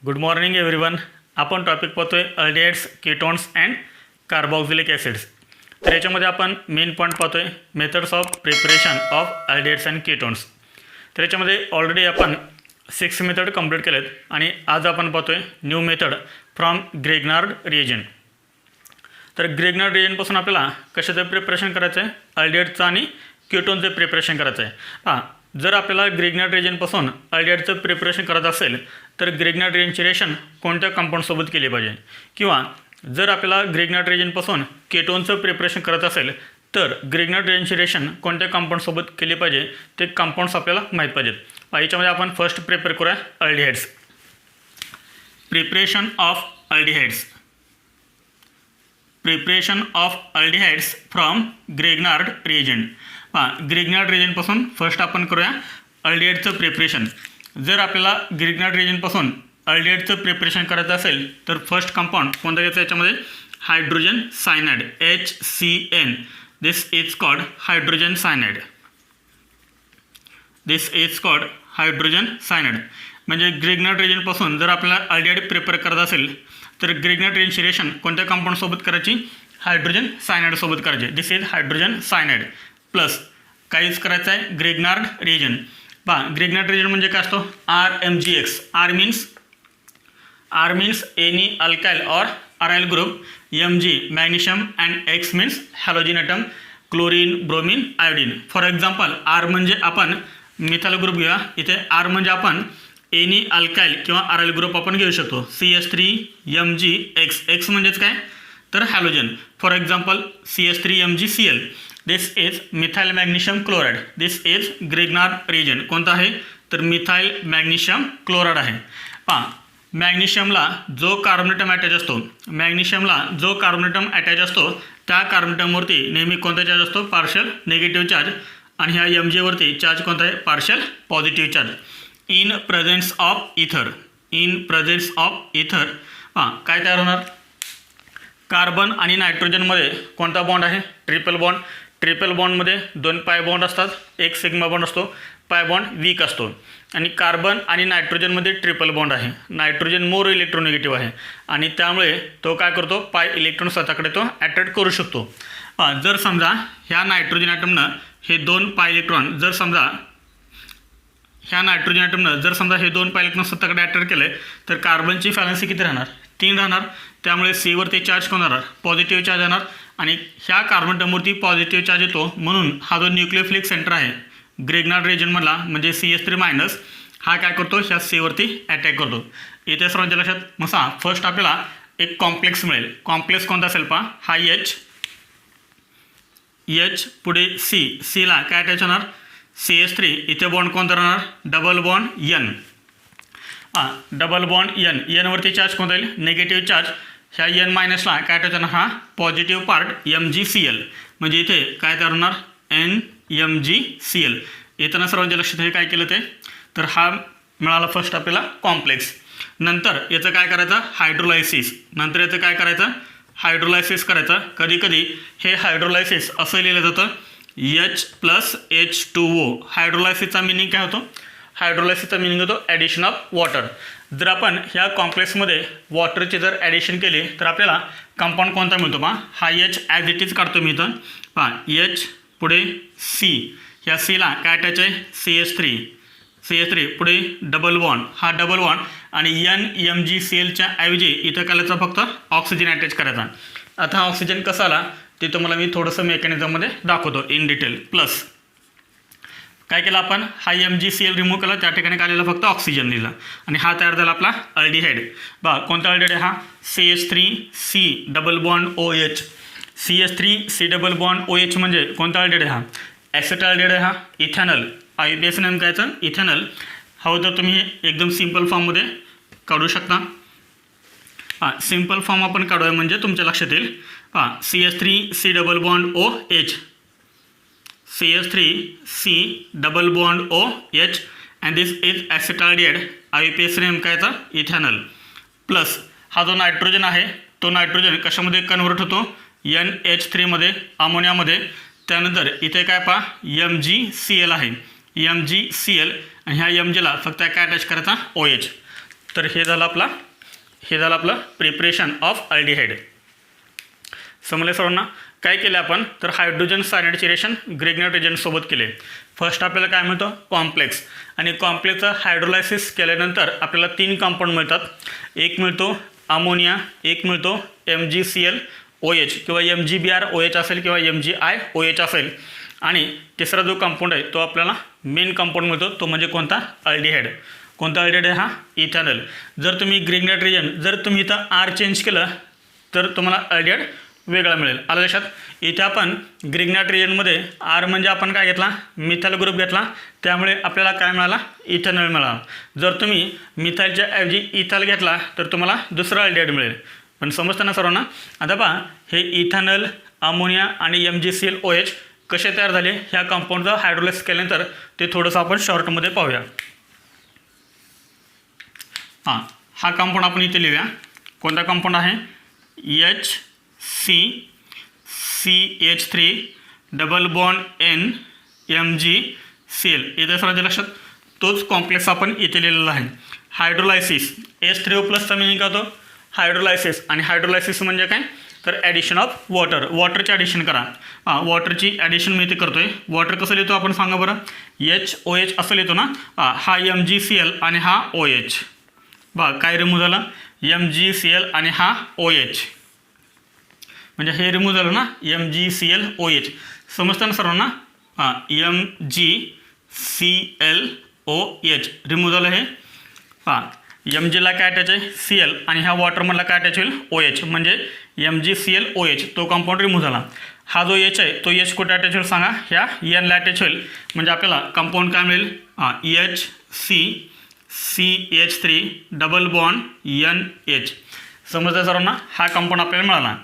Good morning everyone. आपण topic पाहतोय aldehydes, ketones and carboxylic acids. तर याच्यामध्ये आपण मेन पॉईंट पाहतोय methods of preparation of aldehydes and ketones. तर याच्यामध्ये ऑलरेडी आपण 6 मेथड कंप्लीट केलेत आणि आज आपण पाहतोय new method from Grignard reagent. तर ग्रेगनार्ड रिएजंटपासून आपल्याला कशाचं प्रिपरेशन करायचं आहे, अल्डिहाइडचं आणि कीटोनचं प्रिपरेशन करायचं आहे. पहा, जर आपल्याला ग्रेगनार्ड रिएजंटपासून अल्डिहाइडचं प्रिपरेशन करायचं असेल तर ग्रेगनार्ड रिएजंटची रिएक्शन कोणत्या कंपाऊंडसोबत केली पाहिजे, किंवा जर आपल्याला ग्रेगनार्ड रिएजंटपासून केटोनचं प्रिपरेशन करायचं असेल तर ग्रेगनार्ड रिएजंटची रिएक्शन कोणत्या कंपाऊंडसोबत केली पाहिजे ते कंपाऊंड्स आपल्याला माहीत पाहिजेत. याच्यामध्ये आपण फर्स्ट प्रिपेअर करूया aldehydes. Preparation of aldehydes. Preparation of aldehydes from Grignard reagent. Grignard रिएजंटपासून फर्स्ट आपण करूया अल्डिहाइडचं प्रिपरेशन. जर आपल्याला ग्रेगनार्ड रिएजंटपासून अल्डिहाइडचं प्रिपरेशन करायचं असेल तर फर्स्ट कंपाऊंड कोणतं घ्यायचं, याच्यामध्ये hydrogen cyanide HCN. This is called hydrogen cyanide. This is called hydrogen cyanide. म्हणजे ग्रेगनार्ड रिएजंटपासून जर आपल्याला अल्डिहाइड प्रिपेअर करायचं असेल तर ग्रेगनार्ड रिएजंटची रिएक्शन कोणत्या कंपाऊंडसोबत करायची, हायड्रोजन सायनाइडसोबत करायची. दिस इज हायड्रोजन सायनाइड प्लस काहीच करायचं आहे ग्रेगनार्ड रिएजंट. ग्रेगनार्ड रिएजंट म्हणजे काय असतो, RMgX. R means any alkyl or aryl group, Mg magnesium and X means halogen atom, chlorine, bromine, iodine. For example R म्हणजे आपण मिथाइल ग्रुप घेऊया. इथे R म्हणजे आपण एनी अल्काइल किंवा अरायल ग्रुप आपण घेऊ शकतो. CH3MgX. X म्हणजेच काय तर halogen. For example CH3MgCl. This is methyl magnesium chloride. This is Grignard reagent. कोणता आहे तर मिथाइल मॅग्नेशियम क्लोराइड आहे. मॅग्नेशियमला जो कार्बोनेटम अटॅच असतो, अटॅच असतो त्या कार्बोनेटमवरती नेहमी कोणता चार्ज असतो, पार्शियल निगेटिव्ह चार्ज. आणि ह्या Mgवरती चार्ज कोणता आहे, partial positive charge. In presence of इथर. काय तयार होणार, कार्बन आणि नायट्रोजनमध्ये कोणता बॉन्ड आहे, triple bond. Triple बॉन्डमध्ये 2 pi bond असतात, एक सिग्मा बॉन्ड असतो, पाय बॉन्ड वीक असतो. आणि कार्बन आणि नायट्रोजनमध्ये ट्रिपल बॉन्ड आहे. नायट्रोजन मोर इलेक्ट्रोनिगेटिव्ह आहे आणि त्यामुळे तो काय करतो, पाय इलेक्ट्रॉन स्वतःकडे तो अट्रॅक्ट करू शकतो. जर समजा ह्या नायट्रोजन ॲटमनं हे 2 पाय इलेक्ट्रॉन जर समजा हे 2 पाय इलेक्ट्रॉन स्वतःकडे अट्रॅक्ट केले तर कार्बनची व्हॅलेन्सी किती राहणार, 3 राहणार. त्यामुळे Cवरती चार्ज कोण राहणार, पॉझिटिव्ह चार्ज येणार. आणि ह्या कार्बनटमवरती पॉझिटिव्ह चार्ज येतो म्हणून हा जो न्यूक्लियोफिलिक सेंटर आहे ग्रेगनार्ड रिएजंटमधला म्हणजे CH3- हा काय करतो, ह्या Cवरती अटॅक करतो. इथे सर्वांच्या लक्षात मसा फर्स्ट आपल्याला एक कॉम्प्लेक्स मिळेल. कॉम्प्लेक्स कोणता असेल हा H पुढे Cला काय अटॅच होणार, CH3. इथे बॉन्ड कोणता राहणार, double bond N. Double bond N वरती चार्ज कोणता येईल, निगेटिव्ह चार्ज. ह्या N- काय अटॅच होणार, हा पॉझिटिव्ह पार्ट MgCl. म्हणजे इथे काय तयार होणार, NMgCl. येताना सर्वांच्या लक्षात हे काय केलं ते तर हा मिळाला फर्स्ट आपल्याला कॉम्प्लेक्स. नंतर याचं काय करायचं, हायड्रोलायसिस. करायचं. कधी हे हायड्रोलायसिस असं लिहिलं जातं H+H2O. हायड्रोलायसिसचा मिनिंग काय होतो, होतो ॲडिशन ऑफ वॉटर. जर आपण ह्या कॉम्प्लेक्समध्ये वॉटरची जर ॲडिशन केली तर आपल्याला कंपाऊंड कोणता मिळतो, हा H ॲज इट इज काढतो मी इथं. H पुढे C. ह्या Cला काय अटॅच आहे, CH3 पुढे डबल बॉन्ड, हा डबल बॉन्ड. आणि NMgClच्या ऐवजी इथं करायचा फक्त ऑक्सिजन अटॅच करायचा. आता हा ऑक्सिजन कसा आला ते तुम्हाला मी थोडंसं मेकॅनिझममध्ये दाखवतो इन डिटेल. प्लस काय केलं आपण, हा MgCl रिमूव्ह केला, त्या ठिकाणी काय लिहिलं, फक्त ऑक्सिजन लिहिलं. आणि हा तयार झाला आपला अल्डिहाइड. कोणता अल्डिहाइड आहे हा, CH3C double bond OH. CH3C double bond OH म्हणजे कोणता अल्डिहाइड आहे, हा ॲसेटाल्डिहाइड आहे. हा इथॅनल. IUPAC नेम कायचं, इथॅनल. हवं तर तुम्ही एकदम सिम्पल फॉर्ममध्ये काढू शकता. सिम्पल फॉर्म आपण काढूया म्हणजे तुमच्या लक्षात येईल. CH3C double bond OH. CH3C double bond OH and this is acetaldehyde. IUPAC name कायचा, इथॅनल. प्लस हा जो नायट्रोजन आहे तो नायट्रोजन कशामध्ये कन्वर्ट होतो, NH3मध्ये, अमोनियामध्ये. त्यानंतर इथे काय MgCl आहे, MgCl. आणि ह्या Mgला फक्त काय अटॅच करायचा, OH. तर हे झालं आपलं प्रिपरेशन ऑफ अल्डिहाइड. समजले सर्वांना. काय केलं आपण तर हायड्रोजन सायनाइडचे रिएक्शन ग्रिग्नाइट रिजनसोबत केले. फर्स्ट आपल्याला काय मिळतं कॉम्प्लेक्स, आणि कॉम्प्लेक्सचं हायड्रोलायसिस केल्यानंतर आपल्याला 3 कंपाऊंड मिळतात. एक मिळतो अमोनिया, एक मिळतो MgClOH किंवा MgBrOH असेल किंवा MgIOH असेल, आणि तिसरा जो कंपाऊंड आहे तो आपल्याला मेन कंपाऊंड मिळतो, तो म्हणजे कोणता अल्डिहाइड. कोणता अल्डिहाइड आहे हा इथेनॉल. जर तुम्ही ग्रिग्नाइट रिजन जर तुम्ही इथं R चेंज केलं तर तुम्हाला अल्डिहाइड वेगळा मिळेल. आलं लक्षात. इथे आपण ग्रिग्नाइट रिजनमध्ये R म्हणजे आपण काय घेतला मिथाइल ग्रुप घेतला, त्यामुळे आपल्याला काय मिळाला इथेनॉल मिळाला. जर तुम्ही मिथाइलच्या ऐवजी इथाइल घेतला तर तुम्हाला दुसरा अल्डिहाइड मिळेल. पण समजताना सर्वांना. आता पहा हे इथेनॉल, अमोनिया आणि MgClOH कसे तयार झाले ह्या कंपाऊंडचा हायड्रोलायसिस केल्यानंतर ते थोडंसं आपण शॉर्टमध्ये पाहूया. हा कंपाऊंड आपण इथे लिहूया. कोणता कंपाऊंड आहे HCCH3 डबल बॉन्ड NMgCl. इथे सरांच्या लक्षात तोच कॉम्प्लेक्स आपण इथे लिहिलेला आहे. हायड्रोलायसिस H3O+चा मिनिंग काय होतो हायड्रोलायसिस, आणि हायड्रोलायसिस म्हणजे काय तर ॲडिशन ऑफ वॉटर. वॉटरची ॲडिशन करा. वॉटरची ॲडिशन मी इथे करतोय. वॉटर कसं लिहितो आपण सांगा बरं. HOH असं लिहितो ना. हा MgCl आणि हा OH. काय रिमूव्ह झाला MgCl आणि हा OH, म्हणजे हे रिमूव्ह झालं ना MgClOH. समजतं ना सर्वांना. MgClOH रिमूव्ह झालं हे. Mgला काय अटॅच आहे Cl, आणि ह्या वॉटरमधला काय अटॅच होईल OH, म्हणजे MgClOH तो कंपाऊंड रिमूव्ह झाला. हा जो H आहे तो H कुठे अटॅच होईल सांगा ह्या Nला अटॅच होईल, म्हणजे आपल्याला कंपाऊंड काय मिळेल HCCH3 डबल बॉन्ड NH. समजतं सर्वांना. हा कंपाऊंड आपल्याला मिळाला.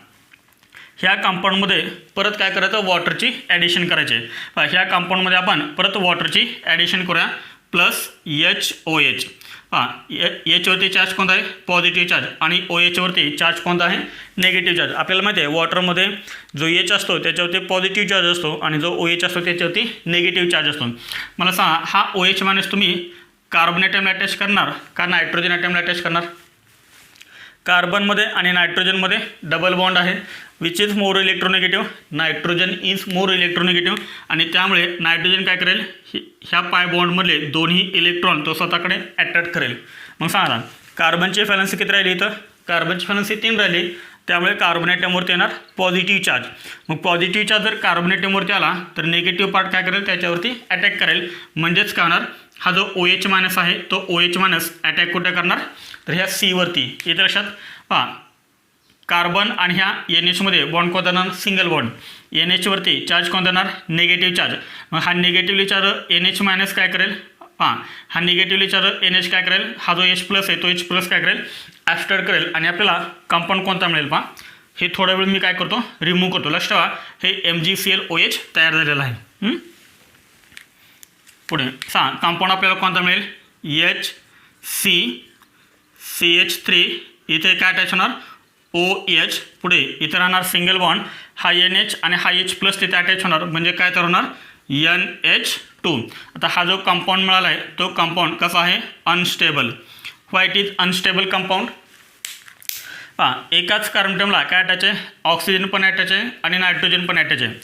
ह्या कंपाऊंडमध्ये परत काय करायचं वॉटरची ॲडिशन करायची आहे. ह्या कंपाऊंडमध्ये आपण परत वॉटरची ॲडिशन करूया प्लस HOH. H वरती चार्ज कोणता आहे पॉझिटिव्ह चार्ज, आणि OH वरती चार्ज कोणता आहे नेगेटिव्ह चार्ज. आपल्याला माहिती आहे वॉटरमध्ये जो H असतो त्याच्यावरती पॉझिटिव्ह चार्ज असतो, आणि जो OH असतो त्याच्यावरती नेगेटिव्ह चार्ज असतो. मला सांगा हा OH मायनस तुम्ही कार्बन ॲटमला अटॅच करणार का नायट्रोजन ॲटमला अटॅच करणार. कार्बनमध्ये आणि नायट्रोजनमध्ये डबल बॉन्ड आहे. Which is more electronegative nitrogen is more electronegative, आणि त्यामुळे नायट्रोजन काय करेल ह्या पाय बॉन्डमधले दोन्ही इलेक्ट्रॉन तो स्वतःकडे अट्रॅक्ट करेल. मग सांगा कार्बनची व्हॅलन्सी किती राहिली इथं कार्बनची व्हॅलन्सी 3 राहिली, त्यामुळे कार्बन ॲटमवरती येणार पॉझिटिव्ह चार्ज. मग पॉझिटिव्ह चार्ज जर कार्बन ॲटमवरती आला तर निगेटिव्ह पार्ट काय करेल त्याच्यावरती अटॅक करेल. म्हणजेच काय होणार हा जो OH मायनस आहे तो OH मायनस अटॅक कुठे करणार तर ह्या C वरती. इथे लक्षात कार्बन आणि ह्या NHमध्ये बॉन्ड कोणता येणार सिंगल बॉन्ड. NH वरती चार्ज कोणता येणार निगेटिव्ह चार्ज. मग हा निगेटिव्हली चार्ज NH मायनस काय करेल हा निगेटिव्हली चार्ज NH काय करेल हा जो H प्लस आहे तो H प्लस काय करेल ॲब्स्ट्रॅक्ट करेल, आणि आपल्याला कंपाऊंड कोणता मिळेल हे थोडा वेळ मी काय करतो रिमूव्ह करतो. लक्ष ठेवा हे MgClOH तयार झालेलं आहे. पुढे कंपाऊंड आपल्याला कोणता मिळेल HCCH3. इथे काय अटॅच होणार OH. पुढे इथे राहणार सिंगल बॉन्ड हा NH आणि हा H प्लस तिथे अटॅच होणार, म्हणजे काय तर होणार NH2. आता हा जो कंपाऊंड मिळाला आहे तो कंपाऊंड कसा आहे unstable. White is unstable compound. एकाच कार्बनटमला काय अटॅच आहे ऑक्सिजन पण अटॅच आहे आणि नायट्रोजन पण अटॅच आहे.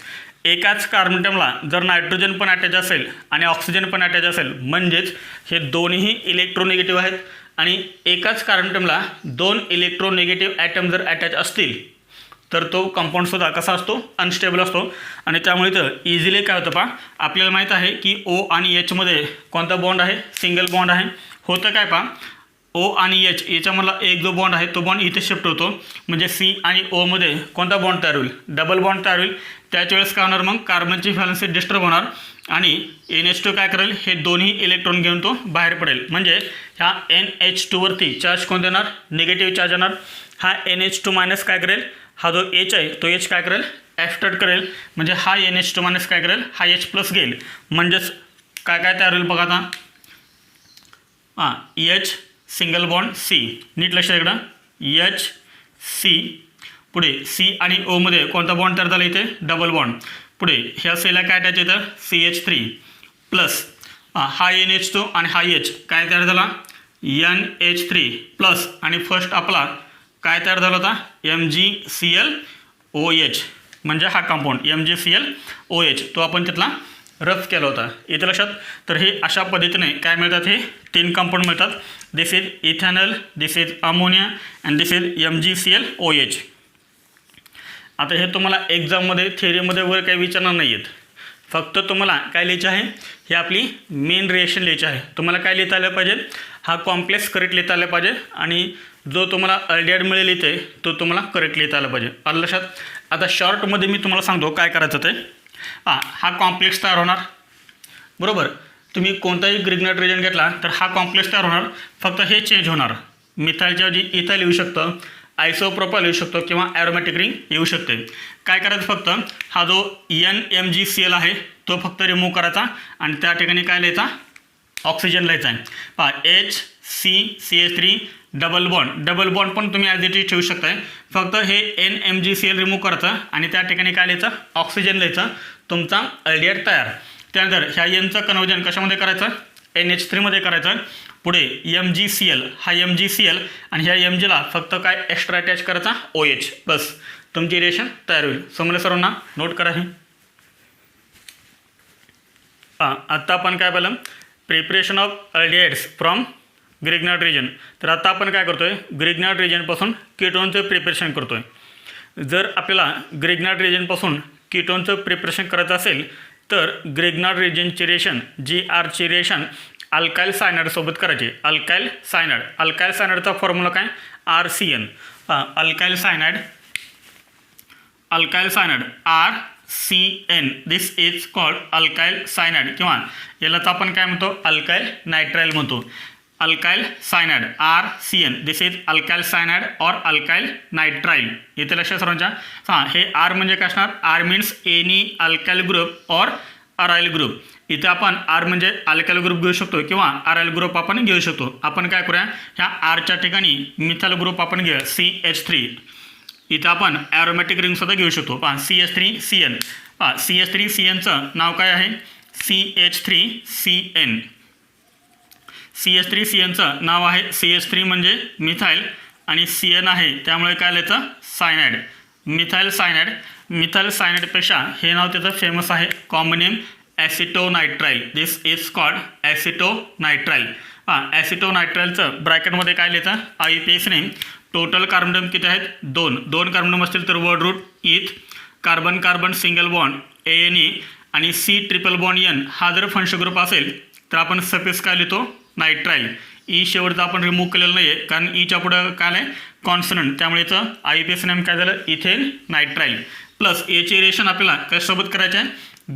एकाच कार्बनटमला जर नायट्रोजन पण अटॅच असेल आणि ऑक्सिजन पण अटॅच असेल म्हणजेच हे दोन्ही इलेक्ट्रोनेगेटिव्ह आहेत, आणि एकाच कार्बनटमला 2 इलेक्ट्रोनेगेटिव्ह ॲटम जर अटॅच असतील तर तो कंपाऊंडसुद्धा कसा असतो अनस्टेबल असतो. आणि त्यामुळे तर इझिली काय होतं आपल्याला माहीत आहे की O आणि Hमध्ये कोणता बॉन्ड आहे सिंगल बॉन्ड आहे. होतं काय O आणि H याच्यामधला एक जो बॉन्ड आहे तो बॉन्ड इथे शिफ्ट होतो, म्हणजे C आणि Oमध्ये कोणता बॉन्ड तयार होईल डबल बॉन्ड तयार होईल. त्याच वेळेस काय होणार मग कार्बनची व्हॅलन्सी डिस्टर्ब होणार, आणि NH2 काय करेल हे दोन्ही इलेक्ट्रॉन घेऊन तो बाहेर पडेल, म्हणजे ह्या NH2 वरती चार्ज कोण देणार निगेटिव्ह चार्ज येणार. हा NH2 मायनस काय करेल हा जो H आहे तो H काय करेल ॲब्स्ट्रॅक्ट करेल, म्हणजे हा NH2 मायनस काय करेल हा H प्लस घेईल. म्हणजेच काय काय तयार होईल बघा आता H सिंगल बॉन्ड C. नीट लक्षात इकडं HC. पुढे C आणि Oमध्ये कोणता बॉन्ड तयार झाला इथे डबल बॉन्ड. पुढे ह्या सेला काय अटॅच येतं CH3 प्लस हा NH2 आणि हा H काय तयार झाला NH3 प्लस आणि फर्स्ट आपला काय तयार झाला होता MgClOH म्हणजे हा कंपाऊंड MgClOH तो आपण तिथला रफ केला होता. येते लक्षात. तर हे अशा पद्धतीने काय मिळतात, हे 3 कंपाऊंड मिळतात. This is ethanol, this is ammonia and this is MgClOH. आता हे तुम्हाला एक्झाममध्ये थिअरीमध्ये वगैरे काही विचारणार नाही आहेत. फक्त तुम्हाला काय लिहायचं आहे, हे आपली मेन रिएक्शन लिहायची आहे. तुम्हाला काय लिहिता आलं पाहिजे, हा कॉम्प्लेक्स करेक्ट लिहिता आला पाहिजे आणि जो तुम्हाला अल्डिहाइड मिळेल इथे तो तुम्हाला करेक्ट लिहिता आला पाहिजे. आलं लक्षात. आता शॉर्टमध्ये मी तुम्हाला सांगतो काय करायचं ते. हा कॉम्प्लेक्स तयार होणार, बरोबर. तुम्ही कोणताही ग्रिग्नाइट रिएजंट घेतला तर हा कॉम्प्लेक्स तयार होणार. फक्त हे चेंज होणार. मिथाईलच्या ऐवजी इथाईल येऊ शकतं, आयसोप्रोपाइल येऊ शकतो किंवा ॲरोमॅटिक रिंग येऊ शकते. काय करायचं, फक्त हा जो NMgCl आहे तो फक्त रिमूव्ह करायचा आणि त्या ठिकाणी काय लिहायचा, ऑक्सिजन लिहायचा आहे. HCCH3 डबल बॉन्ड पण तुम्ही ॲज इट इज ठेवू शकताय. फक्त हे NMgCl रिमूव्ह करायचं आणि त्या ठिकाणी काय लिहायचं, ऑक्सिजन लिहायचं. तुमचा अल्डिहाइड तयार. त्यानंतर ह्या Nचं कन्वर्जन कशामध्ये करायचं, NH3 मध्ये करायचं. पुढे MgCl, हा MgCl आणि ह्या Mgला फक्त काय एक्स्ट्रा अटॅच करायचा OH, बस तुमची रिएक्शन तयार होईल. समजलं सर्वांना. नोट करा हे. आत्ता आपण काय पाहिलं, preparation of aldehydes from Grignard reagent. तर आता आपण काय करतोय, ग्रिग्नाइट रिजनपासून कीटोनचं प्रिपरेशन करतोय. जर आपल्याला ग्रिग्नाइट रिजनपासून कीटोनचं प्रिपरेशन करायचं असेल तर ग्रिग्नाइट रिजनची रिएक्शन GRची रिएक्शन अल्काइल सायनाइडसोबत करायची. अल्काइल सायनाइडचा फॉर्म्युला काय, RCN. Alkyl cyanide RCN. This is called alkyl cyanide किंवा यालाच आपण काय म्हणतो, अल्काइल नायट्राइल म्हणतो. Alkyl cyanide RCN. This is alkyl cyanide और अल्काइल नायट्राइल. इथे लक्षात सर्वांच्या. हे R म्हणजे काय असणार, R means any alkyl group और अराइल ग्रुप. इथे आपण R म्हणजे अल्काइल ग्रुप घेऊ शकतो किंवा अराइल ग्रुप आपण घेऊ शकतो. आपण काय करूया, ह्या Rच्या ठिकाणी मिथाइल ग्रुप आपण घेऊया CH3. इथं आपण ॲरोमॅटिक रिंगसुद्धा घेऊ शकतो. CH3CN. CH3CNचं नाव काय आहे, CH3CN. CH3CNचं नाव आहे. CH3 म्हणजे मिथाइल आणि CN आहे त्यामुळे काय लिहायचं, सायनाइड. मिथाइल सायनाइडपेक्षा हे नाव त्याचं फेमस आहे. Common name acetonitrile. This is called acetonitrile. ॲसिटोनायट्राइलचं ब्रॅकेटमध्ये काय लिहायचं, IUPAC नेम. टोटल कार्बन किती आहेत, 2 कार्बन असतील तर वर्ड रूट इथ. कार्बन सिंगल बॉन्ड ANE आणि C ट्रिपल बॉन्ड N हा जर फंक्शन ग्रुप असेल तर आपण सफिक्स काय लिहितो, नायट्राइल. ई शेवटचा आपण रिमूव्ह केलेलं नाही आहे कारण ईच्या पुढं काय आहे, कॉन्सनंट. त्यामुळे याचं IUPAC नेम काय झालं, इथेन नायट्राइल. प्लस याची रिएक्शन आपल्याला कशासोबत करायचं आहे,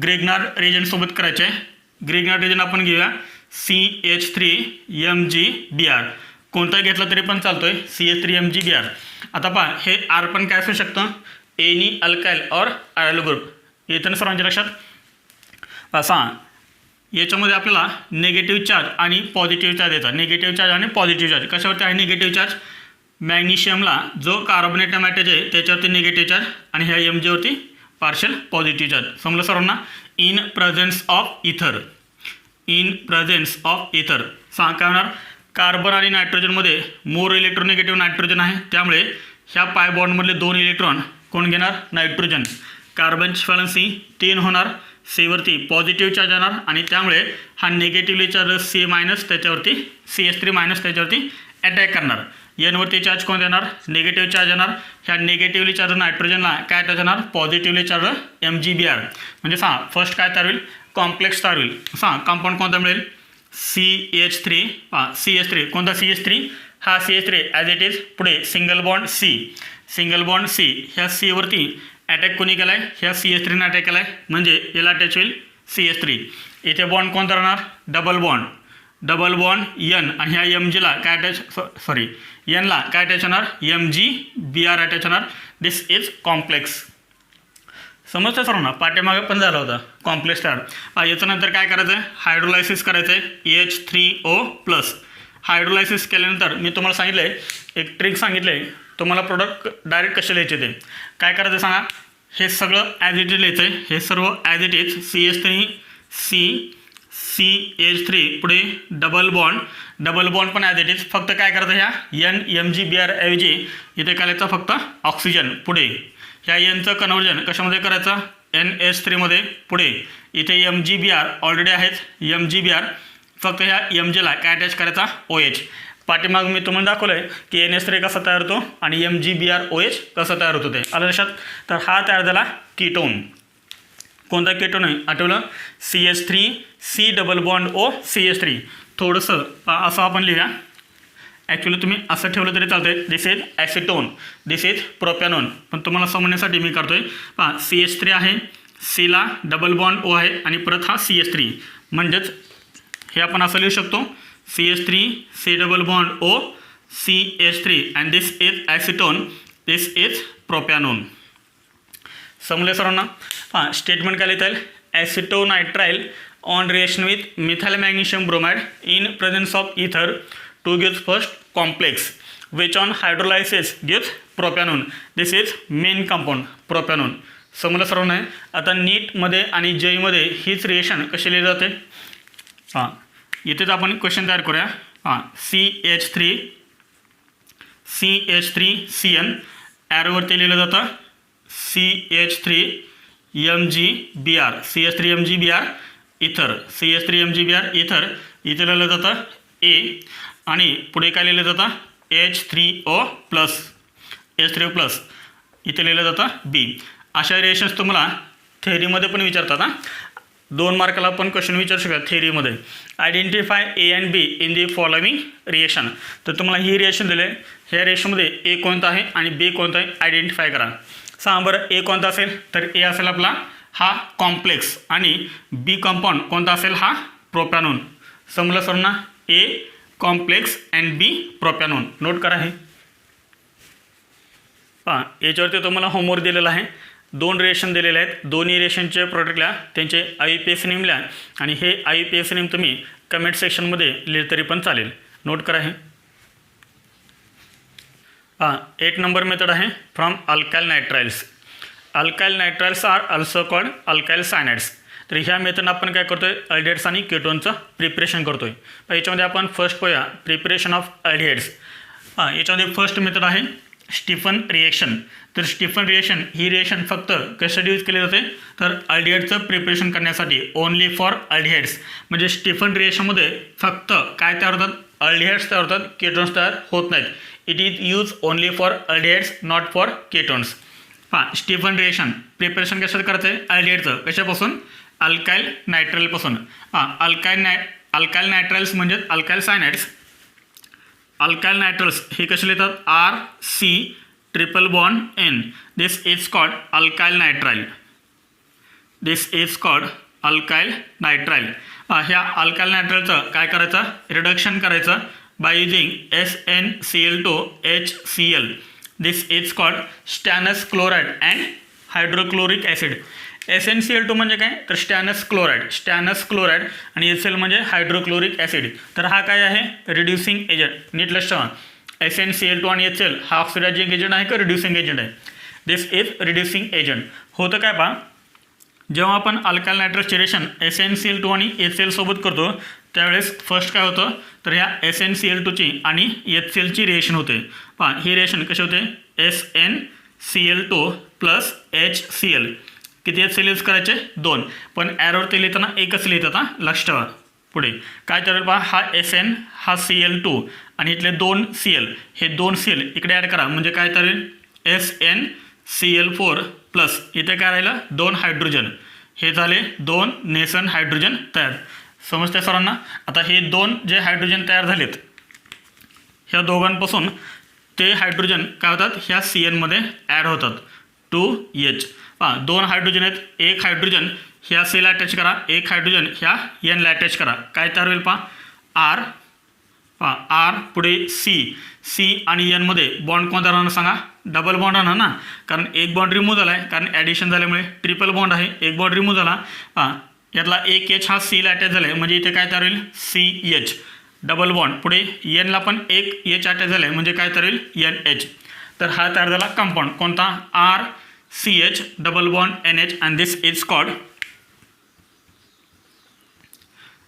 ग्रिग्नाइट रिएजंटसोबत करायचे आहे. ग्रिग्नाइट रिएजंट आपण घेऊया CH3MgBr. कोणताही घेतला तरी पण चालतोय, CH3MgBr. आता पहा हे R पण काय असू शकतं, एनी अल्काइल और अराइल ग्रुप. येतं ना सर्वांच्या लक्षात. याच्यामध्ये आपल्याला निगेटिव्ह चार्ज आणि पॉझिटिव्ह चार्ज येतात. निगेटिव्ह चार्ज आणि पॉझिटिव्ह चार्ज कशावरती आहे, निगेटिव्ह चार्ज मॅग्नेशियमला जो कार्बोनेट मॅटेज आहे त्याच्यावरती निगेटिव्ह चार्ज आणि ह्या Mgवरती पार्शियल पॉझिटिव्ह चार्ज. समजलं सर्वांना. इन प्रेझेन्स ऑफ इथर. काय होणार, कार्बन आणि नायट्रोजनमध्ये मोर इलेक्ट्रोनिगेटिव्ह नायट्रोजन आहे त्यामुळे ह्या पाय बॉन्डमधले 2 इलेक्ट्रॉन कोण घेणार, नायट्रोजन. कार्बनची व्हॅलन्सी 3 होणार, Cवरती पॉझिटिव्ह चार्ज येणार आणि त्यामुळे हा निगेटिव्हली चार्ज C- त्याच्यावरती CH3- त्याच्यावरती अटॅक करणार. Nवरती चार्ज कोण देणार, निगेटिव्ह चार्ज येणार. ह्या निगेटिव्हली चार्ज नायट्रोजनला काय अटॅच येणार, पॉझिटिव्हली चार्ज MgBr. म्हणजे फर्स्ट काय तयार होईल, कॉम्प्लेक्स तयार होईल. कंपाऊंड कोणता मिळेल, CH3 कोणता, CH3. हा CH3 ॲज इट इज. पुढे सिंगल बॉन्ड C ह्या Cवरती अटॅक कोणी केला आहे, ह्या CH3ने अटॅक केला आहे म्हणजे याला अटॅच होईल CH3. इथे बॉन्ड कोणता राहणार, डबल बॉन्ड N आणि ह्या Mgला काय अटॅच, Nला काय अटॅच होणार, MgBr अटॅच होणार. दिस इज कॉम्प्लेक्स. समजतं सर्वांना. पाठीमागे पण झाला होता कॉम्प्लेक्स तयार. याच्यानंतर काय करायचं आहे, हायड्रोलायसिस करायचं आहे H3O+. हायड्रोलायसिस केल्यानंतर मी तुम्हाला सांगितलं आहे, एक ट्रिक सांगितलं आहे. तुम्हाला प्रोडक्ट डायरेक्ट कसे लिहायचे ते काय करायचं सांगा. हे सगळं ॲज इट इज लिहायचं आहे. हे सर्व ॲज इट इज CH3 पुढे डबल बॉन्ड डबल बॉन्ड पण ॲज इट इज, फक्त काय करायचं ह्या NMgBr ऐवजी इथे काय लिहायचं फक्त ऑक्सिजन पुढे, ह्या Nचं कन्वर्जन कशामध्ये करायचं NH3 मध्ये पुढे, इथे MgBr ऑलरेडी आहेत MgBr, फक्त ह्या Mgला काय अटॅच करायचा OH. पाठीमाग मी तुम्हाला दाखवलं आहे की NH3 कसा तयार होतो आणि MgBr OH कसं तयार होतो ते आलं लक्षात. तर हा तयार झाला कीटोन. कोणता कीटोन आहे आठवलं CH3C double bond O CH3. थोडंसं असं आपण लिहूया, ॲक्च्युली तुम्ही असं ठेवलं तरी चालतं आहे. This is acetone, this is propanone, पण तुम्हाला समजण्यासाठी मी करतो आहे. पहा CH3 आहे, Cला डबल बॉन्ड O आहे आणि परत हा CH3, म्हणजेच हे आपण असं लिहू शकतो CH3C double bond O CH3 and this is acetone, this is propanone. समजले सर्वांना. हां स्टेटमेंट काय लिहिता येईल acetonitrile on reaction with methyl magnesium bromide in presence of ether to gives first complex which on hydrolysis gives propanone. This is main compound propanone. समजलं सर्वांना. आता नीटमध्ये आणि जेईमध्ये हीच रिएक्शन कशी लिहिली जाते. हां इथेच आपण क्वेश्चन तयार करूया. हां CH3CN ॲरोवरती लिहिलं जातं CH3MgBr CH3MgBr इथर CH3MgBr इथर इथे लिहिलं जातं A आणि पुढे काय लिहिलं जातं H3O प्लस H3O+, इथे लिहिलं जातं B. अशा रिएक्शन्स तुम्हाला थेअरीमध्ये पण विचारतात. हां 2 मार्काला पण क्वेश्चन विचारू शकतात थेअरीमध्ये. Identify A and B in the following reaction. तर तुम्हाला ही रिएक्शन दिले, ह्या रिएक्शनमध्ये A कोणता आहे आणि B कोणता आहे आयडेंटिफाय करा. सांगा बरं A कोणता असेल, तर A असेल आपला हा कॉम्प्लेक्स आणि B कंपाऊंड कोणता असेल हा प्रोपॅनोन. समजलं सर्वांना. A complex and B प्रोपॅनोन. Note करा हे. पहा याच्यावरती तुम्हाला होमवर्क दिलेला आहे. 2 रिएक्शन दिलेले आहेत, दोन्ही रिएक्शनचे प्रोडक्टला त्यांचे IUPAC नेम लिहा आणि हे IUPAC नेम तुम्ही कमेंट सेक्शनमध्ये लिहिले तरी पण चालेल. नोट करा हे. 8 नंबर मेथड आहे from alkyl nitriles. Alkyl nitriles are also called alkyl cyanides. तर ह्या मेथड आपण काय करतो आहे अल्डिहाइड्स आणि केटोनचं प्रिपरेशन करतो आहे. याच्यामध्ये आपण फर्स्ट पाहूया प्रिपरेशन ऑफ अल्डिहाइड्स. याच्यामध्ये फर्स्ट मेथड आहे स्टीफन रिएक्शन. तर स्टीफन रिएक्शन ही रिएक्शन फक्त कशासाठी यूज केली जाते, तर अल्डिहाइडचं प्रिपरेशन करण्यासाठी, ओनली फॉर अल्डिहाइड्स. म्हणजे स्टीफन रिएक्शनमध्ये फक्त काय तयार होतात अल्डिहाइड्स तयार होतात, केटोन्स तयार होत नाहीत. It is use only for aldehydes not for ketones. Stephen reaction preparation कशात करायचं आहे अल्डिहाइडचं, कशापासून अल्काइल नायट्राइलपासून. अल्काइल नायट्राइल्स म्हणजे अल्काइल सायनाइड्स. अल्काइल नायट्राइल्स हे कसे लिहितात RC triple bond N. This is called alkyl nitrile. This is called alkyl nitrile. ह्या अल्काइल नायट्राइलचं काय करायचं रिडक्शन करायचं by using SnCl2HCl. This is called stannous chloride and hydrochloric acid. SnCl2 म्हणजे काय, तर स्टॅनस क्लोराइड आणि HCl म्हणजे हायड्रोक्लोरिक ॲसिड. तर हा काय आहे रिड्युसिंग एजंट. नीट लक्षात ठेवा. SnCl2 आणि HCl हा ऑक्सिडायझिंग एजंट आहे का रिड्युसिंग एजंट आहे. This is reducing agent. होतं काय पहा, जेव्हा आपण अल्काइल नायट्राइलची रिएक्शन SnCl2 आणि HCl सोबत करतो त्यावेळेस फर्स्ट काय होतं, तर ह्या SnCl2ची आणि HClची रिएक्शन होते. पहा ही रिएक्शन कशी होते SnCl2 प्लस HCl. किती HCl यूज करायचे 2, पण ॲरोवरती लिहिताना एकच लिहितात. लक्ष ठेवा. पुढे काय ठरेल पहा, हा SN हा Cl2 आणि इथले 2 Cl, हे 2 Cl इकडे ॲड करा म्हणजे काय ठरेल SnCl4 प्लस इथे काय राहिलं 2 हायड्रोजन. हे झाले 2 नेसन हायड्रोजन तयार. समजते सर्वांना. आता हे 2 जे हायड्रोजन तयार झालेत ह्या दोघांपासून ते हायड्रोजन काय होतात ह्या CNमध्ये ॲड होतात 2H. 2 हायड्रोजन आहेत, एक हायड्रोजन ह्या Cला अटॅच करा, एक हायड्रोजन ह्या Nला अटॅच करा. काय तयार होईल R पुढे C आणि Nमध्ये बॉन्ड कोणता राहणार सांगा, डबल बॉन्ड राहणार ना, कारण एक बॉन्ड रिमूव्ह झाला आहे, कारण ॲडिशन झाल्यामुळे ट्रिपल बॉन्ड आहे. एक बॉन्ड रिमूव्ह झाला, यातला एक H हा Cला अटॅच झाला आहे म्हणजे इथे काय तयार होईल CH डबल बॉन्ड. पुढे Nला पण एक H अटॅच झाला आहे म्हणजे काय तयार होईल NH. तर हा तयार झाला कंपाऊंड कोणता RCH double bond NH and this is called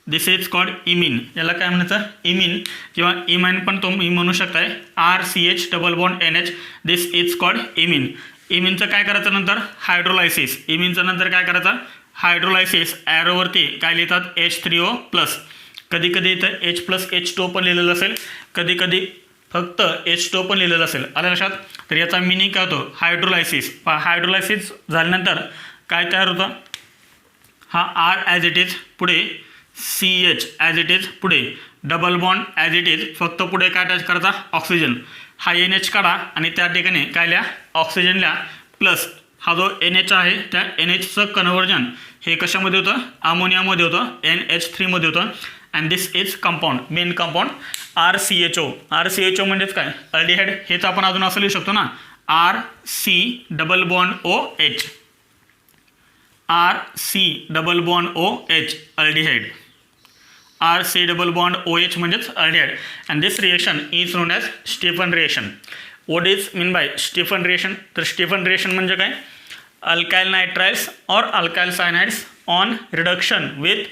this is called imine. याला काय म्हणायचं इमिन किंवा इमाइन पण तुम्ही म्हणू शकताय. RCH double bond NH this is called imine. इमिनचं काय करायचं नंतर हायड्रोलायसिस. इमिनचं नंतर काय करायचं हायड्रोलायसिस. ॲरोवरती काय लिहितात H3O+. कधी कधी इथं H+H2O पण लिहिलेलं असेल, कधी कधी फक्त H2O पण लिहिलेलं असेल. आलं लक्षात. तर याचा मिनिंग काय होतो हायड्रोलायसिस. हायड्रोलायसिस झाल्यानंतर काय तयार होतं हा R ॲज इट इज पुढे CH ॲज इट इज पुढे double bond as it is फक्त पुढे काय अटॅच करायचा ऑक्सिजन. हा NH काढा आणि त्या ठिकाणी काय लिहा ऑक्सिजन लिहा प्लस हा जो NH आहे त्या NHचं कन्व्हर्जन हे कशामध्ये होतं अमोनियामध्ये होतं NH3 मध्ये होतं. And this is compound main compound RCHO. RCHO म्हणजेच काय अल्डिहाइड. हेच आपण अजून असं लिहू शकतो ना RC double bond OH. RC double bond OH aldehyde. RC double bond OH म्हणजेच aldehyde. And this reaction is known as Stephen reaction. What is mean by Stephen reaction. तर स्टीफन रिएक्शन म्हणजे काय अल्काइल नायट्राइल्स और alkyl cyanides on reduction with